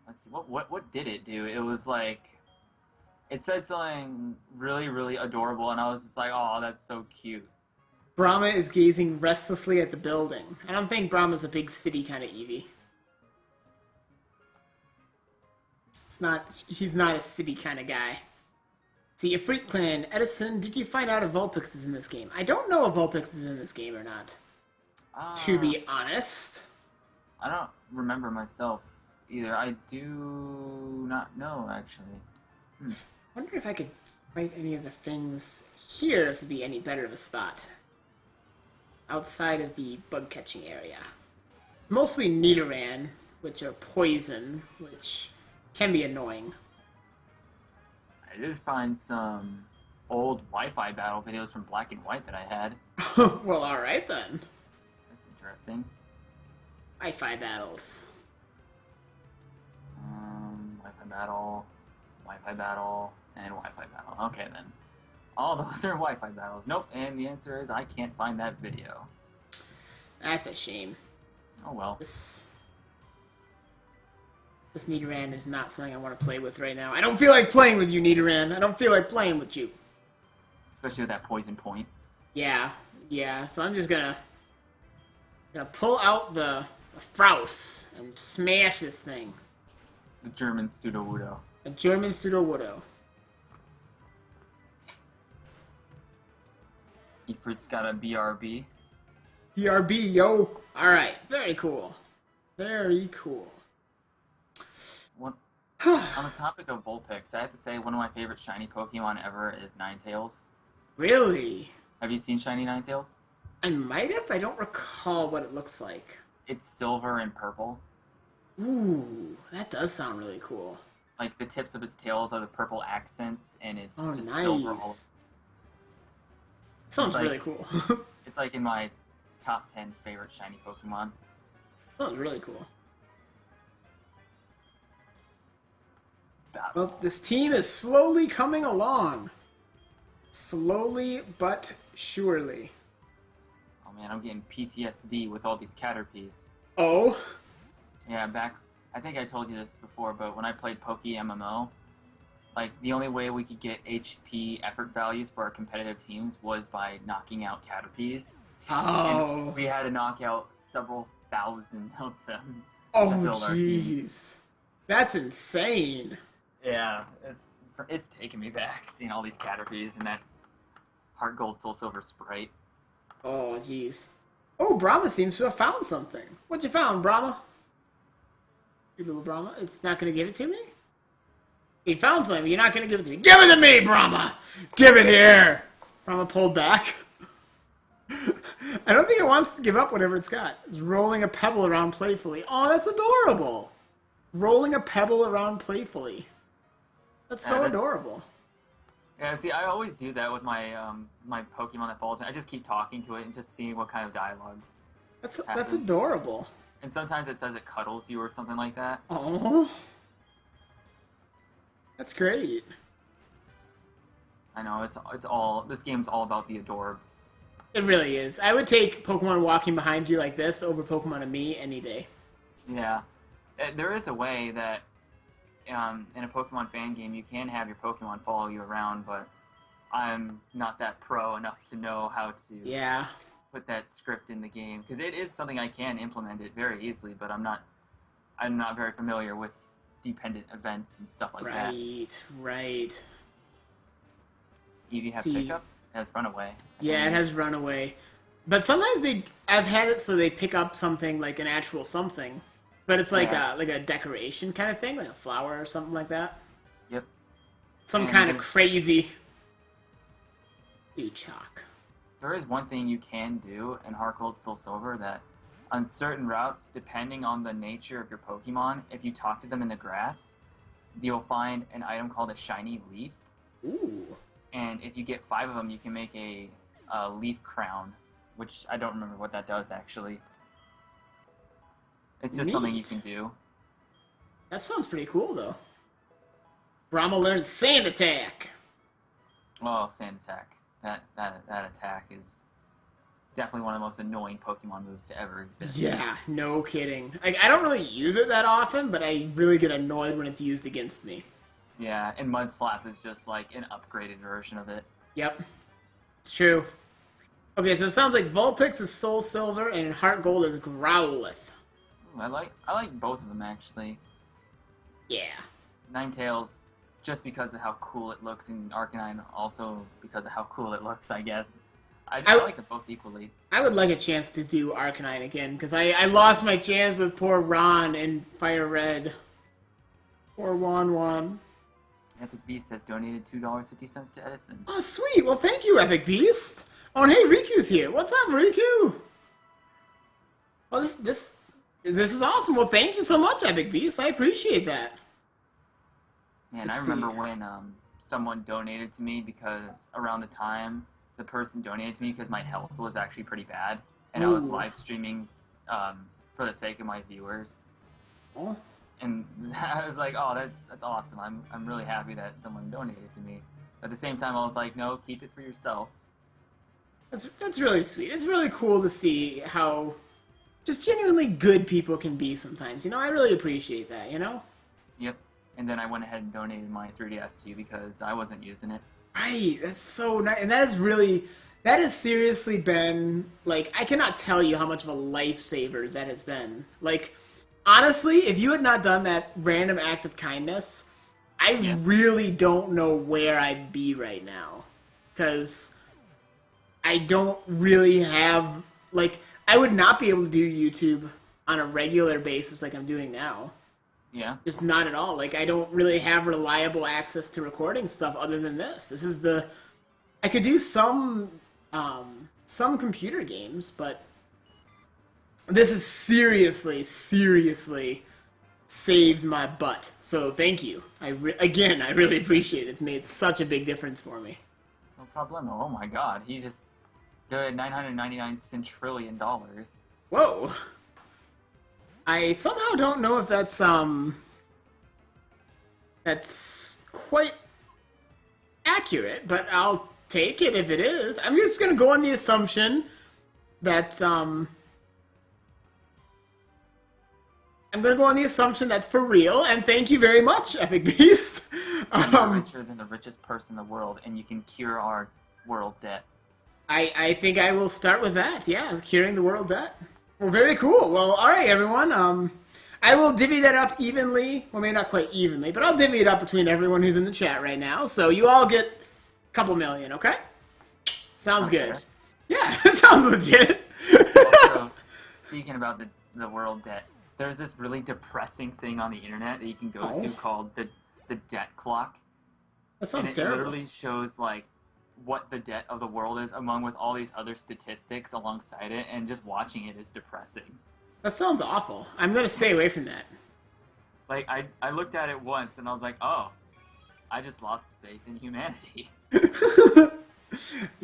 Speaker 2: let's see, what did it do? It was like, it said something really, really adorable, and I was just like, oh, that's so cute.
Speaker 1: Brahma is gazing restlessly at the building. I don't think Brahma's a big city kind of Eevee. He's not a city kind of guy. See, a Freak Clan. Edison, did you find out if Vulpix is in this game? I don't know if Vulpix is in this game or not. To be honest.
Speaker 2: I don't remember myself either. I do not know, actually.
Speaker 1: I wonder if I could fight any of the things here if it'd be any better of a spot. Outside of the bug-catching area. Mostly Nidoran, which are poison, which can be annoying.
Speaker 2: I did find some old Wi-Fi battle videos from Black and White that I had.
Speaker 1: Well, alright then.
Speaker 2: That's interesting.
Speaker 1: Wi-Fi battles.
Speaker 2: Wi-Fi battle, and Wi-Fi battle. Okay then. All those are Wi-Fi battles. Nope, and the answer is I can't find that video.
Speaker 1: That's a shame.
Speaker 2: Oh well.
Speaker 1: This Nidoran is not something I want to play with right now. I don't feel like playing with you, Nidoran. I don't feel like playing with you.
Speaker 2: Especially with that poison point.
Speaker 1: Yeah. So I'm just gonna pull out the Frouse and smash this thing.
Speaker 2: The German Sudowoodo.
Speaker 1: A German Sudowoodo.
Speaker 2: Ifrit's got a BRB.
Speaker 1: BRB, yo! Alright, very cool. Very cool.
Speaker 2: On the topic of Vulpix, I have to say one of my favorite shiny Pokemon ever is Ninetales.
Speaker 1: Really?
Speaker 2: Have you seen shiny Ninetales?
Speaker 1: I might have, I don't recall what it looks like.
Speaker 2: It's silver and purple.
Speaker 1: Ooh, that does sound really cool.
Speaker 2: Like, the tips of its tails are the purple accents, and it's just
Speaker 1: nice.
Speaker 2: silver all...
Speaker 1: Sounds really cool.
Speaker 2: It's like in my top 10 favorite shiny Pokemon.
Speaker 1: Sounds really cool.
Speaker 2: Battle.
Speaker 1: Well, this team is slowly coming along. Slowly but surely.
Speaker 2: Oh man, I'm getting PTSD with all these Caterpies.
Speaker 1: Oh?
Speaker 2: Yeah, I think I told you this before, but when I played Poke MMO, like, the only way we could get HP effort values for our competitive teams was by knocking out Caterpies.
Speaker 1: Oh.
Speaker 2: And we had to knock out several thousand of them
Speaker 1: Oh,
Speaker 2: to build our teams.
Speaker 1: jeez. That's insane.
Speaker 2: Yeah, it's taking me back, seeing all these Caterpies and that HeartGold SoulSilver sprite.
Speaker 1: Oh, jeez. Oh, Brahma seems to have found something. What you found, Brahma? You little Brahma? It's not going to give it to me? He found something, you're not going to give it to me. Give it to me, Brahma! Give it here! Brahma pulled back. I don't think it wants to give up whatever it's got. It's rolling a pebble around playfully. Oh, that's adorable! Rolling a pebble around playfully. That's so adorable.
Speaker 2: Yeah, see, I always do that with my my Pokemon that follows me. I just keep talking to it and just seeing what kind of dialogue.
Speaker 1: That's adorable.
Speaker 2: And sometimes it says it cuddles you or something like that.
Speaker 1: Oh, that's great.
Speaker 2: I know it's all this game's all about the adorbs.
Speaker 1: It really is. I would take Pokemon walking behind you like this over Pokemon and me any day.
Speaker 2: Yeah, there is a way that in a Pokemon fan game you can have your Pokemon follow you around, but I'm not that pro enough to know how to.
Speaker 1: Yeah.
Speaker 2: put that script in the game because it is something I can implement it very easily, but I'm not very familiar with dependent events and stuff like that.
Speaker 1: Right.
Speaker 2: Eevee have
Speaker 1: See,
Speaker 2: pickup, it has runaway.
Speaker 1: yeah, it has runaway. But sometimes I've had it so they pick up something like an actual something, but it's like a decoration kind of thing, like a flower or something like that.
Speaker 2: Yep.
Speaker 1: Some kind of crazy. Ooh, chalk.
Speaker 2: There is one thing you can do in HeartGold SoulSilver that on certain routes, depending on the nature of your Pokemon, if you talk to them in the grass, you'll find an item called a shiny leaf.
Speaker 1: Ooh.
Speaker 2: And if you get 5 of them, you can make a leaf crown, which I don't remember what that does actually. It's just something you can do.
Speaker 1: That sounds pretty cool though. Brahma learned Sand Attack.
Speaker 2: Oh, Sand Attack. That attack is definitely one of the most annoying Pokemon moves to ever exist.
Speaker 1: Yeah, no kidding. Like, I don't really use it that often, but I really get annoyed when it's used against me.
Speaker 2: Yeah, and Mud Slap is just like an upgraded version of it.
Speaker 1: Yep. It's true. Okay, so it sounds like Vulpix is SoulSilver and HeartGold is Growlithe.
Speaker 2: Ooh, I like both of them actually.
Speaker 1: Yeah.
Speaker 2: Ninetales, just because of how cool it looks, and Arcanine also because of how cool it looks, I guess. I like them both equally.
Speaker 1: I would like a chance to do Arcanine again, because I lost my chance with poor Ron in Fire Red. Poor Wan.
Speaker 2: Epic Beast has donated $2.50 to Edison.
Speaker 1: Oh, sweet. Well, thank you, Epic Beast. Oh, and hey, Riku's here. What's up, Riku? Oh, this is awesome. Well, thank you so much, Epic Beast. I appreciate that.
Speaker 2: And I remember when someone donated to me because around the time the person donated to me because my health was actually pretty bad, and I was live streaming for the sake of my viewers.
Speaker 1: Oh.
Speaker 2: And I was like, oh, that's awesome. I'm really happy that someone donated to me. At the same time, I was like, no, keep it for yourself.
Speaker 1: That's really sweet. It's really cool to see how just genuinely good people can be sometimes. You know, I really appreciate that, you know?
Speaker 2: Yep. And then I went ahead and donated my 3DS to you because I wasn't using it.
Speaker 1: Right. That's so nice. And that has seriously been, like, I cannot tell you how much of a lifesaver that has been. Like, honestly, if you had not done that random act of kindness, I really don't know where I'd be right now. Because I don't really have, like, I would not be able to do YouTube on a regular basis like I'm doing now.
Speaker 2: Yeah.
Speaker 1: Just not at all. Like, I don't really have reliable access to recording stuff other than this. This is I could do some computer games, but this has seriously saved my butt. So thank you. I really appreciate it. It's made such a big difference for me.
Speaker 2: No problem. Oh my god, he just did $999 centrillion.
Speaker 1: Whoa. I somehow don't know if that's quite accurate, but I'll take it if it is. I'm just gonna go on the assumption that's I'm gonna go on the assumption that's for real, and thank you very much, Epic Beast.
Speaker 2: You're richer than the richest person in the world, and you can cure our world debt.
Speaker 1: I think I will start with that. Yeah, curing the world debt. Well, very cool. Well, all right, everyone. I will divvy that up evenly. Well, maybe not quite evenly, but I'll divvy it up between everyone who's in the chat right now. So you all get a couple million, okay? Sounds good.
Speaker 2: Fair.
Speaker 1: Yeah, it sounds legit.
Speaker 2: Also, speaking about the world debt, there's this really depressing thing on the internet that you can go to called the debt clock.
Speaker 1: That sounds
Speaker 2: and
Speaker 1: terrible.
Speaker 2: It literally shows like what the debt of the world is among with all these other statistics alongside it, and just watching it is depressing.
Speaker 1: That sounds awful. I'm gonna stay away from that.
Speaker 2: Like, I looked at it once and I was like, oh, I just lost faith in humanity.
Speaker 1: The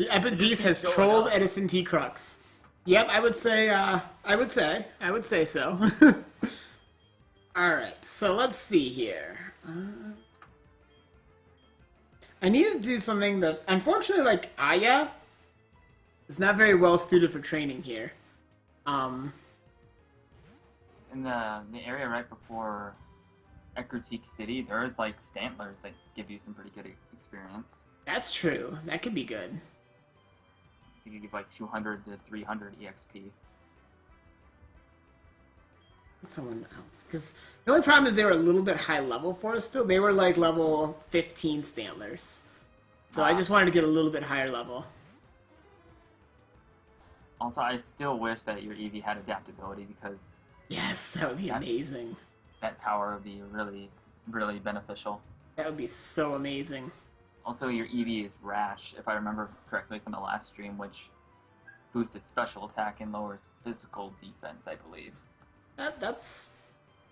Speaker 1: Epic Beast has trolled Edison T. Crux. Yep, I would say so. Alright, so let's see here. I need to do something that, unfortunately, like, Aya is not very well suited for training here.
Speaker 2: In the area right before Ecruteak City, there's like Stantlers that give you some pretty good experience.
Speaker 1: That's true. That could be good.
Speaker 2: think you give like 200 to 300 EXP.
Speaker 1: Someone else, because the only problem is they were a little bit high level for us still. They were like level 15 Stantlers, so I just wanted to get a little bit higher level.
Speaker 2: Also, I still wish that your Eevee had adaptability, because
Speaker 1: yes, that would be amazing.
Speaker 2: That power would be really, really beneficial.
Speaker 1: That would be so amazing.
Speaker 2: Also, your Eevee is Rash, if I remember correctly from the last stream, which boosts its special attack and lowers physical defense, I believe.
Speaker 1: That's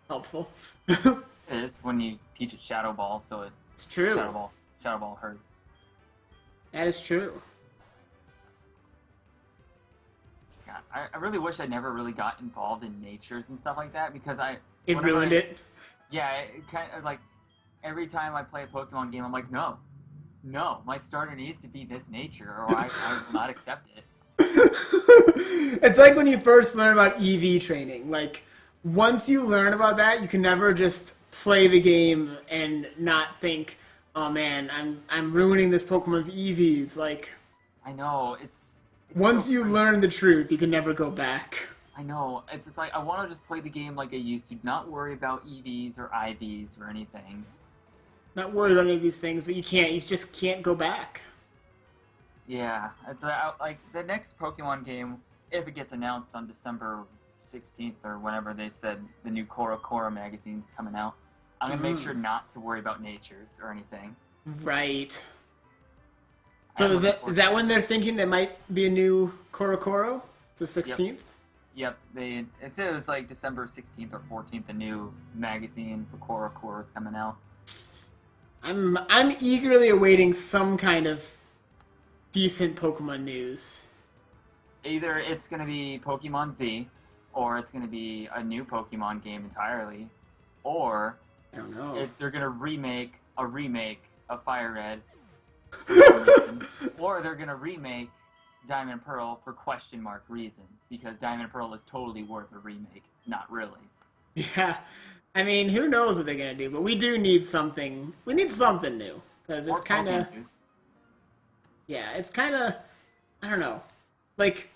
Speaker 1: helpful.
Speaker 2: It is when you teach it Shadow Ball, so
Speaker 1: it's true.
Speaker 2: Shadow Ball hurts.
Speaker 1: That is true.
Speaker 2: God, I really wish I never really got involved in natures and stuff like that, because
Speaker 1: it ruined it.
Speaker 2: Yeah, it kind of like every time I play a Pokemon game, I'm like, no, my starter needs to be this nature, or I will not accept it.
Speaker 1: It's like when you first learn about EV training. Like, once you learn about that, you can never just play the game and not think, oh man, I'm ruining this Pokemon's EVs. Like,
Speaker 2: I know, it's
Speaker 1: once
Speaker 2: so
Speaker 1: you learn the truth, you can never go back.
Speaker 2: I know, it's just like, I want to just play the game like I used to, not worry about EVs or IVs or anything.
Speaker 1: Not worried about any of these things, but you just can't go back.
Speaker 2: Yeah, it's like the next Pokemon game, if it gets announced on December 16th or whenever they said the new Korokoro magazine's coming out, I'm going to make sure not to worry about natures or anything.
Speaker 1: Right. So is that when they're thinking there might be a new Korokoro? It's the 16th?
Speaker 2: Yep. It said it was like December 16th or 14th, a new magazine for Korokoro is coming out.
Speaker 1: I'm eagerly awaiting some kind of decent Pokemon news.
Speaker 2: Either it's going to be Pokemon Z, or it's going to be a new Pokemon game entirely, or
Speaker 1: I don't know.
Speaker 2: If they're going to remake of Fire Red, or they're going to remake Diamond and Pearl for question mark reasons, because Diamond and Pearl is totally worth a remake. Not really.
Speaker 1: Yeah. I mean, who knows what they're going to do, but we do need something. We need something new, because it's kind of... Yeah, it's kind of... I don't know. Like,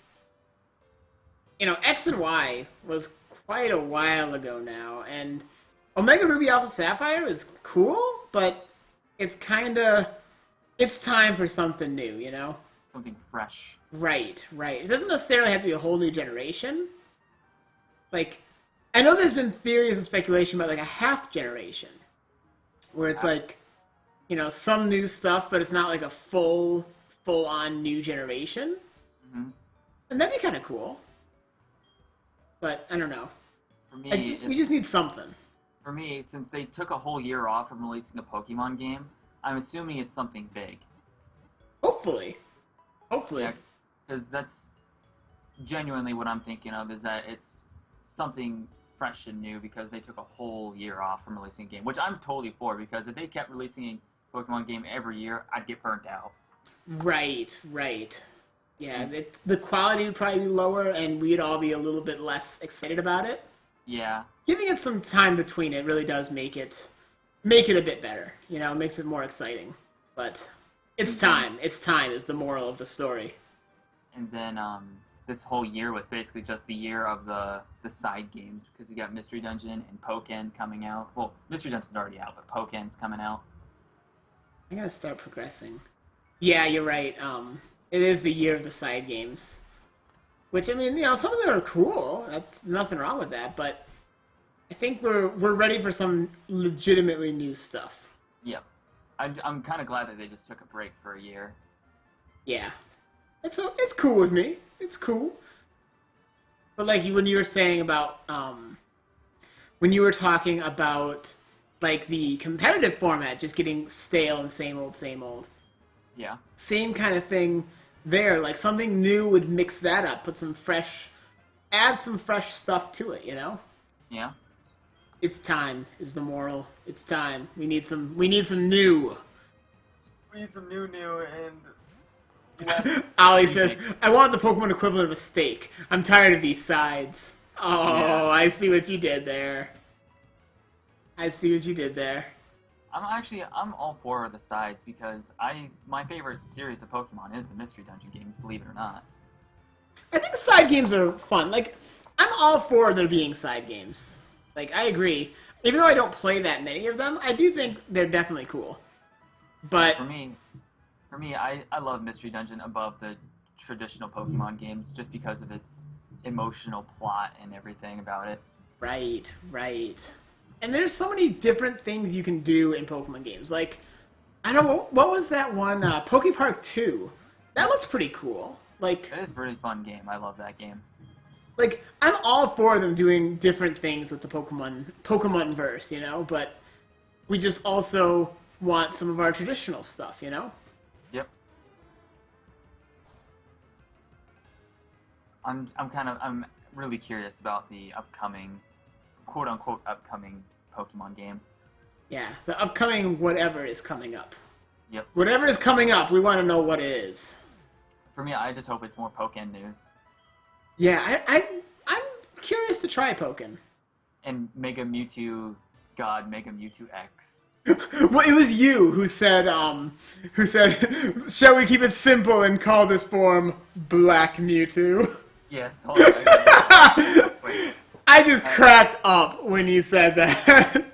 Speaker 1: you know, X and Y was quite a while ago now, and Omega Ruby Alpha Sapphire is cool, but it's kind of... It's time for something new, you know?
Speaker 2: Something fresh.
Speaker 1: Right. It doesn't necessarily have to be a whole new generation. Like, I know there's been theories and speculation about, like, a half generation, where it's like, you know, some new stuff, but it's not like a full-on new generation.
Speaker 2: Mm-hmm.
Speaker 1: And that'd be kind of cool. But, I don't know.
Speaker 2: For me,
Speaker 1: we just need something.
Speaker 2: For me, since they took a whole year off from releasing a Pokemon game, I'm assuming it's something big.
Speaker 1: Hopefully.
Speaker 2: Yeah, because that's genuinely what I'm thinking of, is that it's something fresh and new, because they took a whole year off from releasing a game, which I'm totally for, because if they kept releasing a Pokemon game every year, I'd get burnt out.
Speaker 1: Right. Yeah, the quality would probably be lower, and we'd all be a little bit less excited about it.
Speaker 2: Yeah.
Speaker 1: Giving it some time between it really does make it a bit better. You know, it makes it more exciting. But it's time. It's time is the moral of the story.
Speaker 2: And then this whole year was basically just the year of the side games, because you got Mystery Dungeon and Pokken coming out. Well, Mystery Dungeon's already out, but Pokken's coming out.
Speaker 1: I'm gonna start progressing. Yeah, you're right. It is the year of the side games. Which, I mean, you know, some of them are cool. That's nothing wrong with that, but I think we're ready for some legitimately new stuff.
Speaker 2: Yep. I'm kind of glad that they just took a break for a year.
Speaker 1: Yeah. It's cool with me. It's cool. But like when you were saying about when you were talking about like the competitive format just getting stale and same old.
Speaker 2: Yeah.
Speaker 1: Same kind of thing there. Like something new would mix that up, add some fresh stuff to it, you know?
Speaker 2: Yeah.
Speaker 1: It's time is the moral. It's time. We need some new.
Speaker 2: We need some new and less.
Speaker 1: Ollie says, I want the Pokemon equivalent of a steak. I'm tired of these sides. Oh, yeah. I see what you did there.
Speaker 2: I'm all for the sides because my favorite series of Pokemon is the Mystery Dungeon games, believe it or not.
Speaker 1: I think side games are fun. Like, I'm all for there being side games. Like, I agree. Even though I don't play that many of them, I do think they're definitely cool. But
Speaker 2: For me, I love Mystery Dungeon above the traditional Pokemon games just because of its emotional plot and everything about it.
Speaker 1: right, right. And there's so many different things you can do in Pokemon games. Like, I don't know, what was that one? Poke Park 2. That looks pretty cool. Like,
Speaker 2: It is a pretty fun game. I love that game.
Speaker 1: I'm all for them doing different things with the Pokemon verse, you know, but we just also want some of our traditional stuff, you know?
Speaker 2: Yep. I'm really curious about the upcoming, quote unquote upcoming Pokemon game.
Speaker 1: Yeah, the upcoming whatever is coming up.
Speaker 2: Yep.
Speaker 1: Whatever is coming up, we want to know what it is.
Speaker 2: For me, I just hope it's more Pokken news.
Speaker 1: Yeah, I'm curious to try Pokken.
Speaker 2: And Mega Mewtwo God, Mega Mewtwo X.
Speaker 1: Well, it was you who said, shall we keep it simple and call this form Black Mewtwo?
Speaker 2: Yes, hold on. Wait,
Speaker 1: I just cracked up when you said that.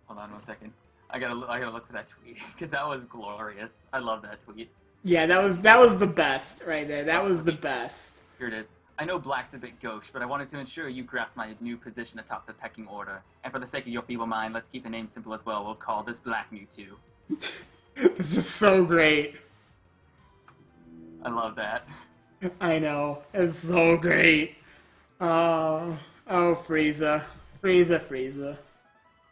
Speaker 2: hold on 1 second. I gotta look for that tweet because that was glorious. I love that tweet.
Speaker 1: Yeah, that was the best right there. That was the best.
Speaker 2: Here it is. I know Black's a bit gauche, but I wanted to ensure you grasp my new position atop the pecking order. And for the sake of your feeble mind, let's keep the name simple as well. We'll call this Black Mewtwo.
Speaker 1: It's just so great.
Speaker 2: I love that.
Speaker 1: I know. It's so great. Oh, Frieza. Frieza.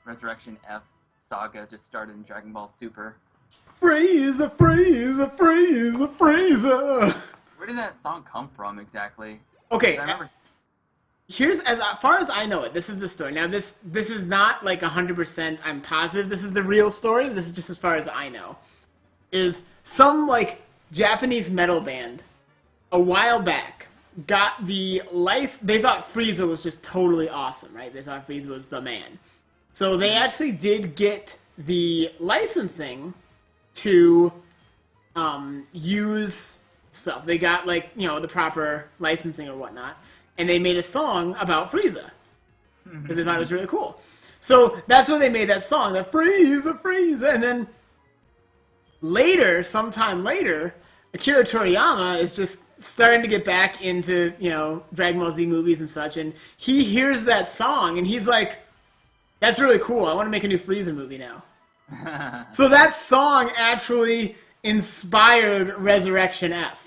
Speaker 2: Resurrection F saga just started in Dragon Ball Super.
Speaker 1: Frieza.
Speaker 2: Where did that song come from exactly?
Speaker 1: Okay,
Speaker 2: I remember.
Speaker 1: here's as far as I know it. This is the story. Now this is not like 100%. I'm positive this is the real story. This is just as far as I know. Is some like Japanese metal band a while back got the license. They thought Frieza was just totally awesome, right? They thought Frieza was the man. So they actually did get the licensing to use stuff. They got like, you know, the proper licensing or whatnot, and they made a song about Frieza because they thought it was really cool. So that's where they made that song, that Frieza, and then sometime later, Akira Toriyama is just starting to get back into, you know, Dragon Ball Z movies and such, and he hears that song and he's like, that's really cool. I want to make a new Frieza movie now. So that song actually inspired Resurrection F.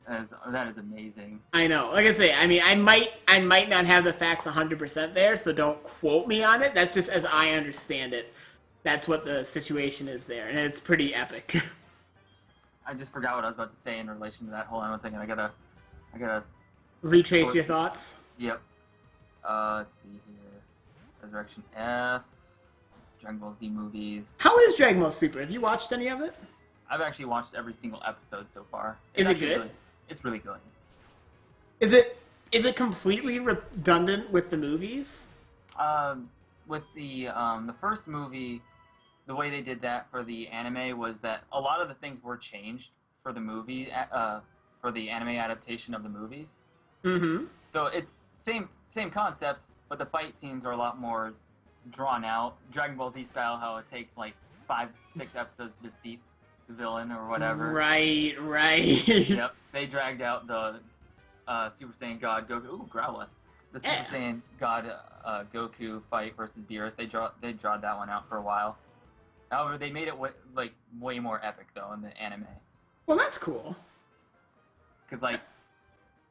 Speaker 2: That is amazing.
Speaker 1: I know. Like I say, I mean, I might not have the facts 100% there, so don't quote me on it. That's just as I understand it. That's what the situation is there, and it's pretty epic.
Speaker 2: I just forgot what I was about to say in relation to that. Hold on 1 second. I gotta
Speaker 1: Retrace your thoughts.
Speaker 2: Yep. Let's see here. Resurrection F. Dragon Ball Z movies.
Speaker 1: How is Dragon Ball Super? Have you watched any of it?
Speaker 2: I've actually watched every single episode so far.
Speaker 1: Is it good?
Speaker 2: It's really good.
Speaker 1: Is it completely redundant with the movies?
Speaker 2: With the first movie, the way they did that for the anime was that a lot of the things were changed for the movie, for the anime adaptation of the movies.
Speaker 1: Mm-hmm.
Speaker 2: So it's same concepts, but the fight scenes are a lot more drawn out, Dragon Ball Z style. How it takes like 5-6 episodes to defeat the villain or whatever.
Speaker 1: Right.
Speaker 2: Yep. They dragged out the Super Saiyan God Goku. Ooh, Growlithe. The Super Saiyan God Goku fight versus Beerus. They drawed that one out for a while. However, they made it way more epic though in the anime.
Speaker 1: Well, that's cool.
Speaker 2: Because like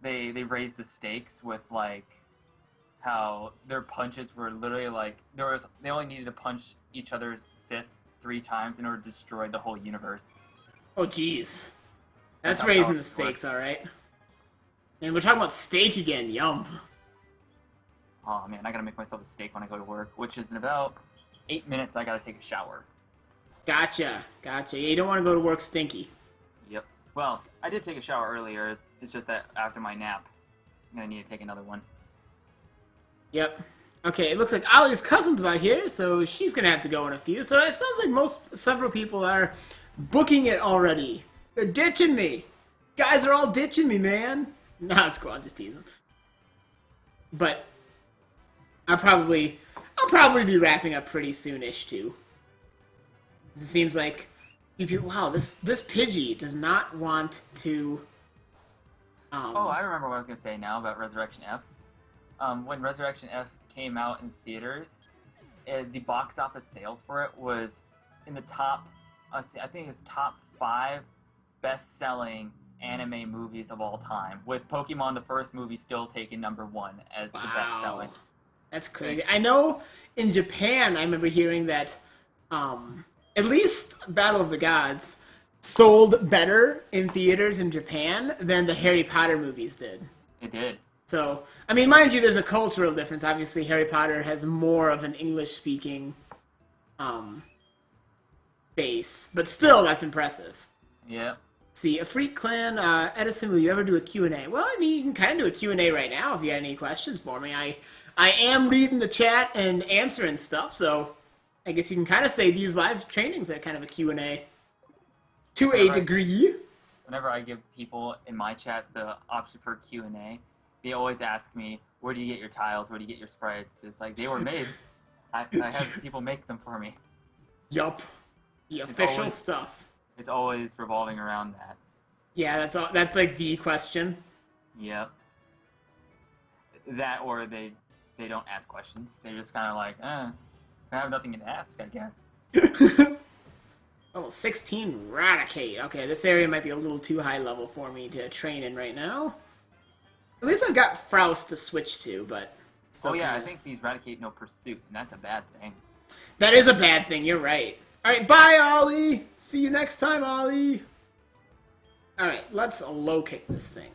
Speaker 2: they raised the stakes with like how their punches were literally like they only needed to punch each other's fists 3 times in order to destroy the whole universe.
Speaker 1: Oh, jeez. That's raising the stakes, all right. And we're talking about steak again. Yum.
Speaker 2: Oh man, I gotta make myself a steak when I go to work, which is in about 8 minutes. I gotta take a shower.
Speaker 1: Gotcha. Yeah, you don't want to go to work stinky.
Speaker 2: Yep. Well, I did take a shower earlier. It's just that after my nap, I'm gonna need to take another one.
Speaker 1: Yep. Okay, it looks like Ollie's cousin's about here, so she's gonna have to go in a few. So it sounds like several people are booking it already. They're ditching me. Guys are all ditching me, man. Nah, it's cool. I'm just teasing. But I'll probably be wrapping up pretty soonish too. It seems like wow, this Pidgey does not want to.
Speaker 2: Oh, I remember what I was gonna say now about Resurrection F. When Resurrection F came out in theaters, the box office sales for it was in the top. I think it was top 5 best-selling anime movies of all time, with Pokemon the first movie still taking #1 as the best-selling.
Speaker 1: That's crazy. I know in Japan, I remember hearing that at least Battle of the Gods sold better in theaters in Japan than the Harry Potter movies did.
Speaker 2: It did.
Speaker 1: So, I mean, mind you, there's a cultural difference. Obviously, Harry Potter has more of an English-speaking base, but still, that's impressive.
Speaker 2: Yeah.
Speaker 1: See, a Freak Clan, Edison, will you ever do a Q&A? Well, I mean, you can kind of do a Q&A right now if you had any questions for me. I am reading the chat and answering stuff, so I guess you can kind of say these live trainings are kind of a Q&A to a degree.
Speaker 2: Whenever I give people in my chat the option for Q&A, they always ask me, where do you get your tiles? Where do you get your sprites? It's like, they were made. I have people make them for me.
Speaker 1: Yup. The official stuff.
Speaker 2: It's always revolving around that.
Speaker 1: Yeah, that's like the question. Yep.
Speaker 2: That, or they don't ask questions. They're just kind of like, I have nothing to ask, I guess.
Speaker 1: Level 16 Raticate. Okay, this area might be a little too high level for me to train in right now. At least I've got Froust to switch to, but...
Speaker 2: Oh yeah, I think these Raticate no Pursuit, and that's a bad thing.
Speaker 1: That is a bad thing, you're right. Alright, bye, Ollie! See you next time, Ollie! Alright, let's low-kick this thing.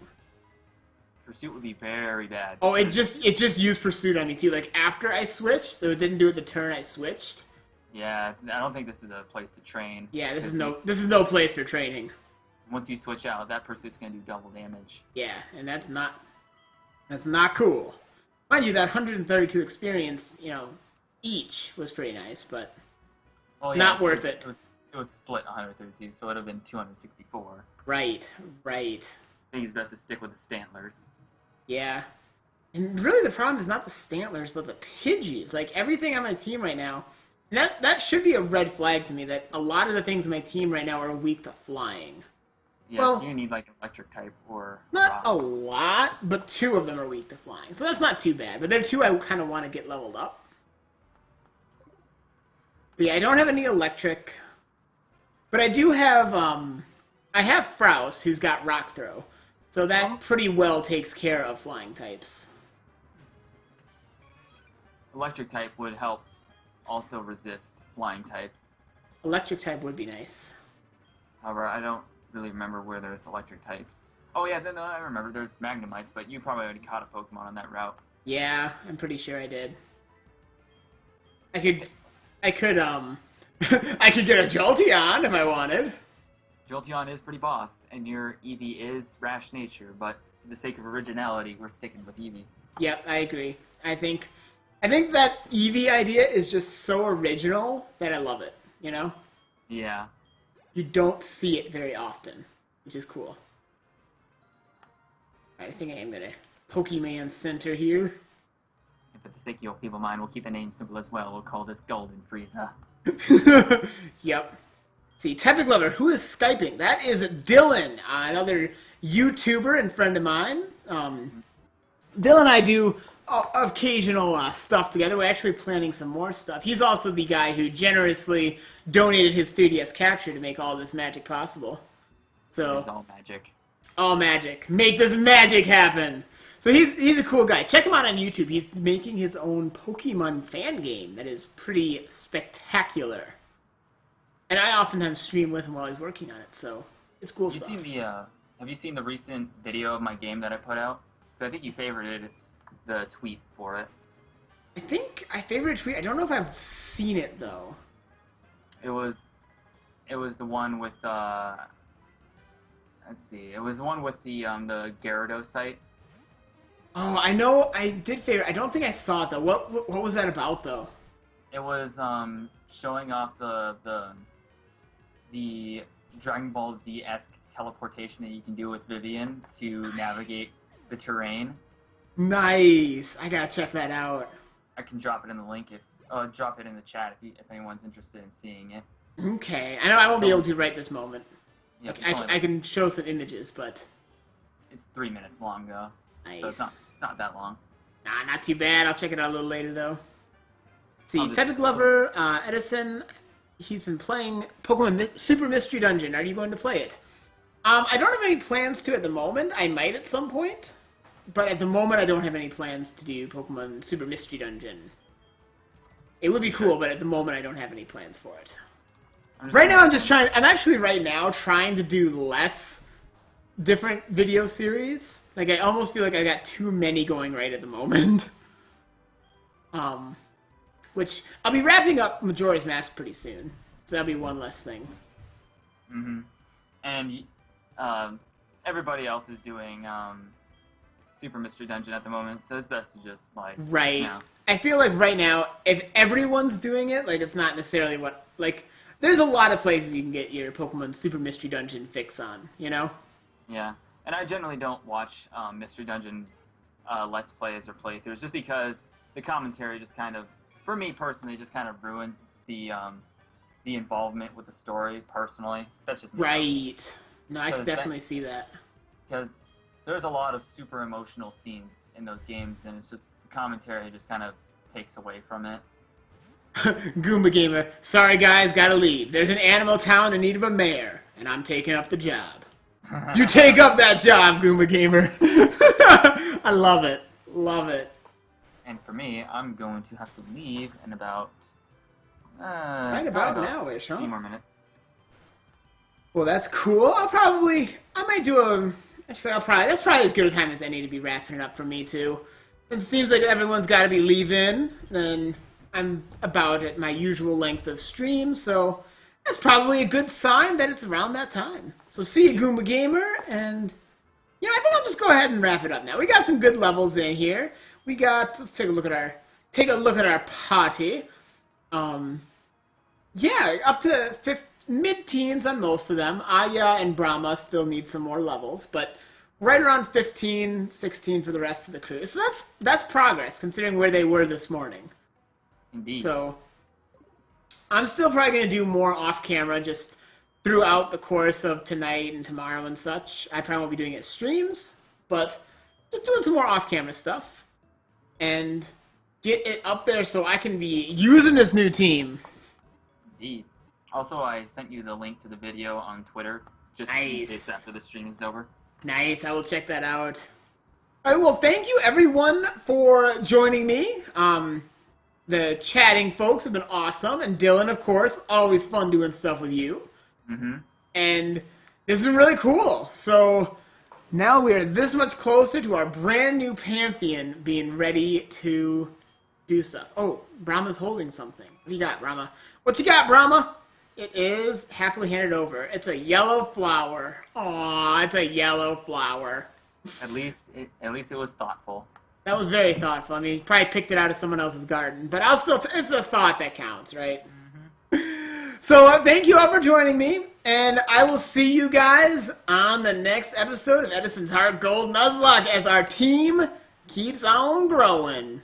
Speaker 2: Pursuit would be very bad.
Speaker 1: Oh, it just used Pursuit on me, too. Like, after I switched, so it didn't do it the turn I switched.
Speaker 2: Yeah, I don't think this is a place to train.
Speaker 1: Yeah, this is no place for training.
Speaker 2: Once you switch out, that Pursuit's gonna do double damage.
Speaker 1: Yeah, and that's not cool. Mind you, that 132 experience, each was pretty nice, but not worth it.
Speaker 2: It was split 132, so it would have been 264.
Speaker 1: Right.
Speaker 2: I think it's best to stick with the Stantlers.
Speaker 1: Yeah. And really the problem is not the Stantlers, but the Pidgeys. Like, everything on my team right now, and that should be a red flag to me, that a lot of the things on my team right now are weak to flying.
Speaker 2: Yeah, well, so you need, like, an electric type or...
Speaker 1: Not a lot, but 2 of them are weak to flying. So that's not too bad, but they're 2 I kind of want to get leveled up. But yeah, I don't have any electric. But I do have, I have Froust, who's got Rock Throw. So that pretty well takes care of flying types.
Speaker 2: Electric type would help also resist flying types.
Speaker 1: Electric type would be nice.
Speaker 2: However, I don't really remember where there's electric types. Oh yeah, no, I remember. There's Magnemites, but you probably already caught a Pokemon on that route.
Speaker 1: Yeah, I'm pretty sure I did. I could I could get a Jolteon if I wanted.
Speaker 2: Jolteon is pretty boss, and your Eevee is Rash Nature, but for the sake of originality, we're sticking with Eevee.
Speaker 1: Yep, I agree. I think that Eevee idea is just so original that I love it,
Speaker 2: Yeah.
Speaker 1: You don't see it very often, which is cool. I think I am going to Pokemon Center here.
Speaker 2: And for the sake of your feeble mind, we'll keep the name simple as well. We'll call this Golden Frieza.
Speaker 1: Yep. See, Tepic Lover, who is Skyping? That is Dylan, another YouTuber and friend of mine. Dylan and I do occasional stuff together. We're actually planning some more stuff. He's also the guy who generously donated his 3DS capture to make all this magic possible. So
Speaker 2: it's all magic.
Speaker 1: All magic. Make this magic happen. So he's a cool guy. Check him out on YouTube. He's making his own Pokemon fan game that is pretty spectacular. And I oftentimes stream with him while he's working on it, so it's cool stuff.
Speaker 2: Have you seen the recent video of my game that I put out? I think you favorited the tweet for it.
Speaker 1: I think I favorited a tweet. I don't know if I've seen it though.
Speaker 2: It was the one with let's see. It was the one with the Gyarados site.
Speaker 1: Oh, I know. I did favor. I don't think I saw it though. What was that about though?
Speaker 2: It was showing off the Dragon Ball Z-esque teleportation that you can do with Vivian to navigate the terrain.
Speaker 1: Nice. I gotta check that out.
Speaker 2: I can drop it in the link drop it in the chat if anyone's interested in seeing it.
Speaker 1: Okay. I know I won't be able to right this moment.
Speaker 2: Yep,
Speaker 1: I can show some images, but
Speaker 2: it's 3 minutes long though.
Speaker 1: nice.
Speaker 2: So it's not that long.
Speaker 1: Nah, not too bad. I'll check it out a little later though. See,
Speaker 2: just-
Speaker 1: Typic Lover, Edison, he's been playing Pokemon Super Mystery Dungeon. Are you going to play it? I don't have any plans to at the moment. I might at some point. But at the moment, I don't have any plans to do Pokemon Super Mystery Dungeon. It would be cool, but at the moment, I don't have any plans for it. Right now, I'm actually right now trying to do less different video series. Like, I almost feel like I got too many going right at the moment. Which, I'll be wrapping up Majora's Mask pretty soon. So that'll be one less thing.
Speaker 2: Mm-hmm. And everybody else is doing Super Mystery Dungeon at the moment, so it's best to just, like...
Speaker 1: Right.
Speaker 2: You know.
Speaker 1: I feel like right now, if everyone's doing it, like, it's not necessarily what... Like, there's a lot of places you can get your Pokemon Super Mystery Dungeon fix on, you know?
Speaker 2: Yeah. And I generally don't watch Mystery Dungeon Let's Plays or playthroughs, just because the commentary just kind of, for me personally, just kind of ruins the involvement with the story, personally. That's just me.
Speaker 1: Right. No, I can definitely see that.
Speaker 2: Because there's a lot of super emotional scenes in those games, and it's just, the commentary just kind of takes away from it.
Speaker 1: Goomba Gamer, sorry guys, gotta leave. There's an animal town in need of a mayor, and I'm taking up the job. You take up that job, Goomba Gamer. I love it. Love it.
Speaker 2: And for me, I'm going to have to leave in about...
Speaker 1: right about now-ish, huh?
Speaker 2: A few more minutes.
Speaker 1: Well, that's cool. I might do a... Actually, that's probably as good a time as any to be wrapping it up for me, too. It seems like everyone's got to be leaving, and I'm about at my usual length of stream, so that's probably a good sign that it's around that time. So see you, Goomba Gamer, and... You know, I think I'll just go ahead and wrap it up now. We got some good levels in here. Let's take a look at our party. Yeah, up to mid-teens on most of them. Aya and Brahma still need some more levels, but right around 15, 16 for the rest of the crew. So that's progress, considering where they were this morning.
Speaker 2: Indeed.
Speaker 1: So I'm still probably going to do more off-camera, just throughout the course of tonight and tomorrow and such. I probably won't be doing it streams, but just doing some more off-camera stuff. And get it up there so I can be using this new team.
Speaker 2: Indeed. Also, I sent you the link to the video on Twitter, just in case after the stream is over.
Speaker 1: Nice, I will check that out. Alright, well, thank you everyone for joining me. The chatting folks have been awesome, and Dylan, of course, always fun doing stuff with you.
Speaker 2: Mm-hmm.
Speaker 1: And this has been really cool. So now we are this much closer to our brand new Pantheon being ready to do stuff. Oh, Brahma's holding something. What do you got, Brahma? What you got, Brahma? It is happily handed over. It's a yellow flower. Aw, it's a yellow flower.
Speaker 2: At least it was thoughtful.
Speaker 1: That was very thoughtful. I mean, he probably picked it out of someone else's garden. But it's a thought that counts, right? So, thank you all for joining me, and I will see you guys on the next episode of Edison's HeartGold Nuzlocke as our team keeps on growing.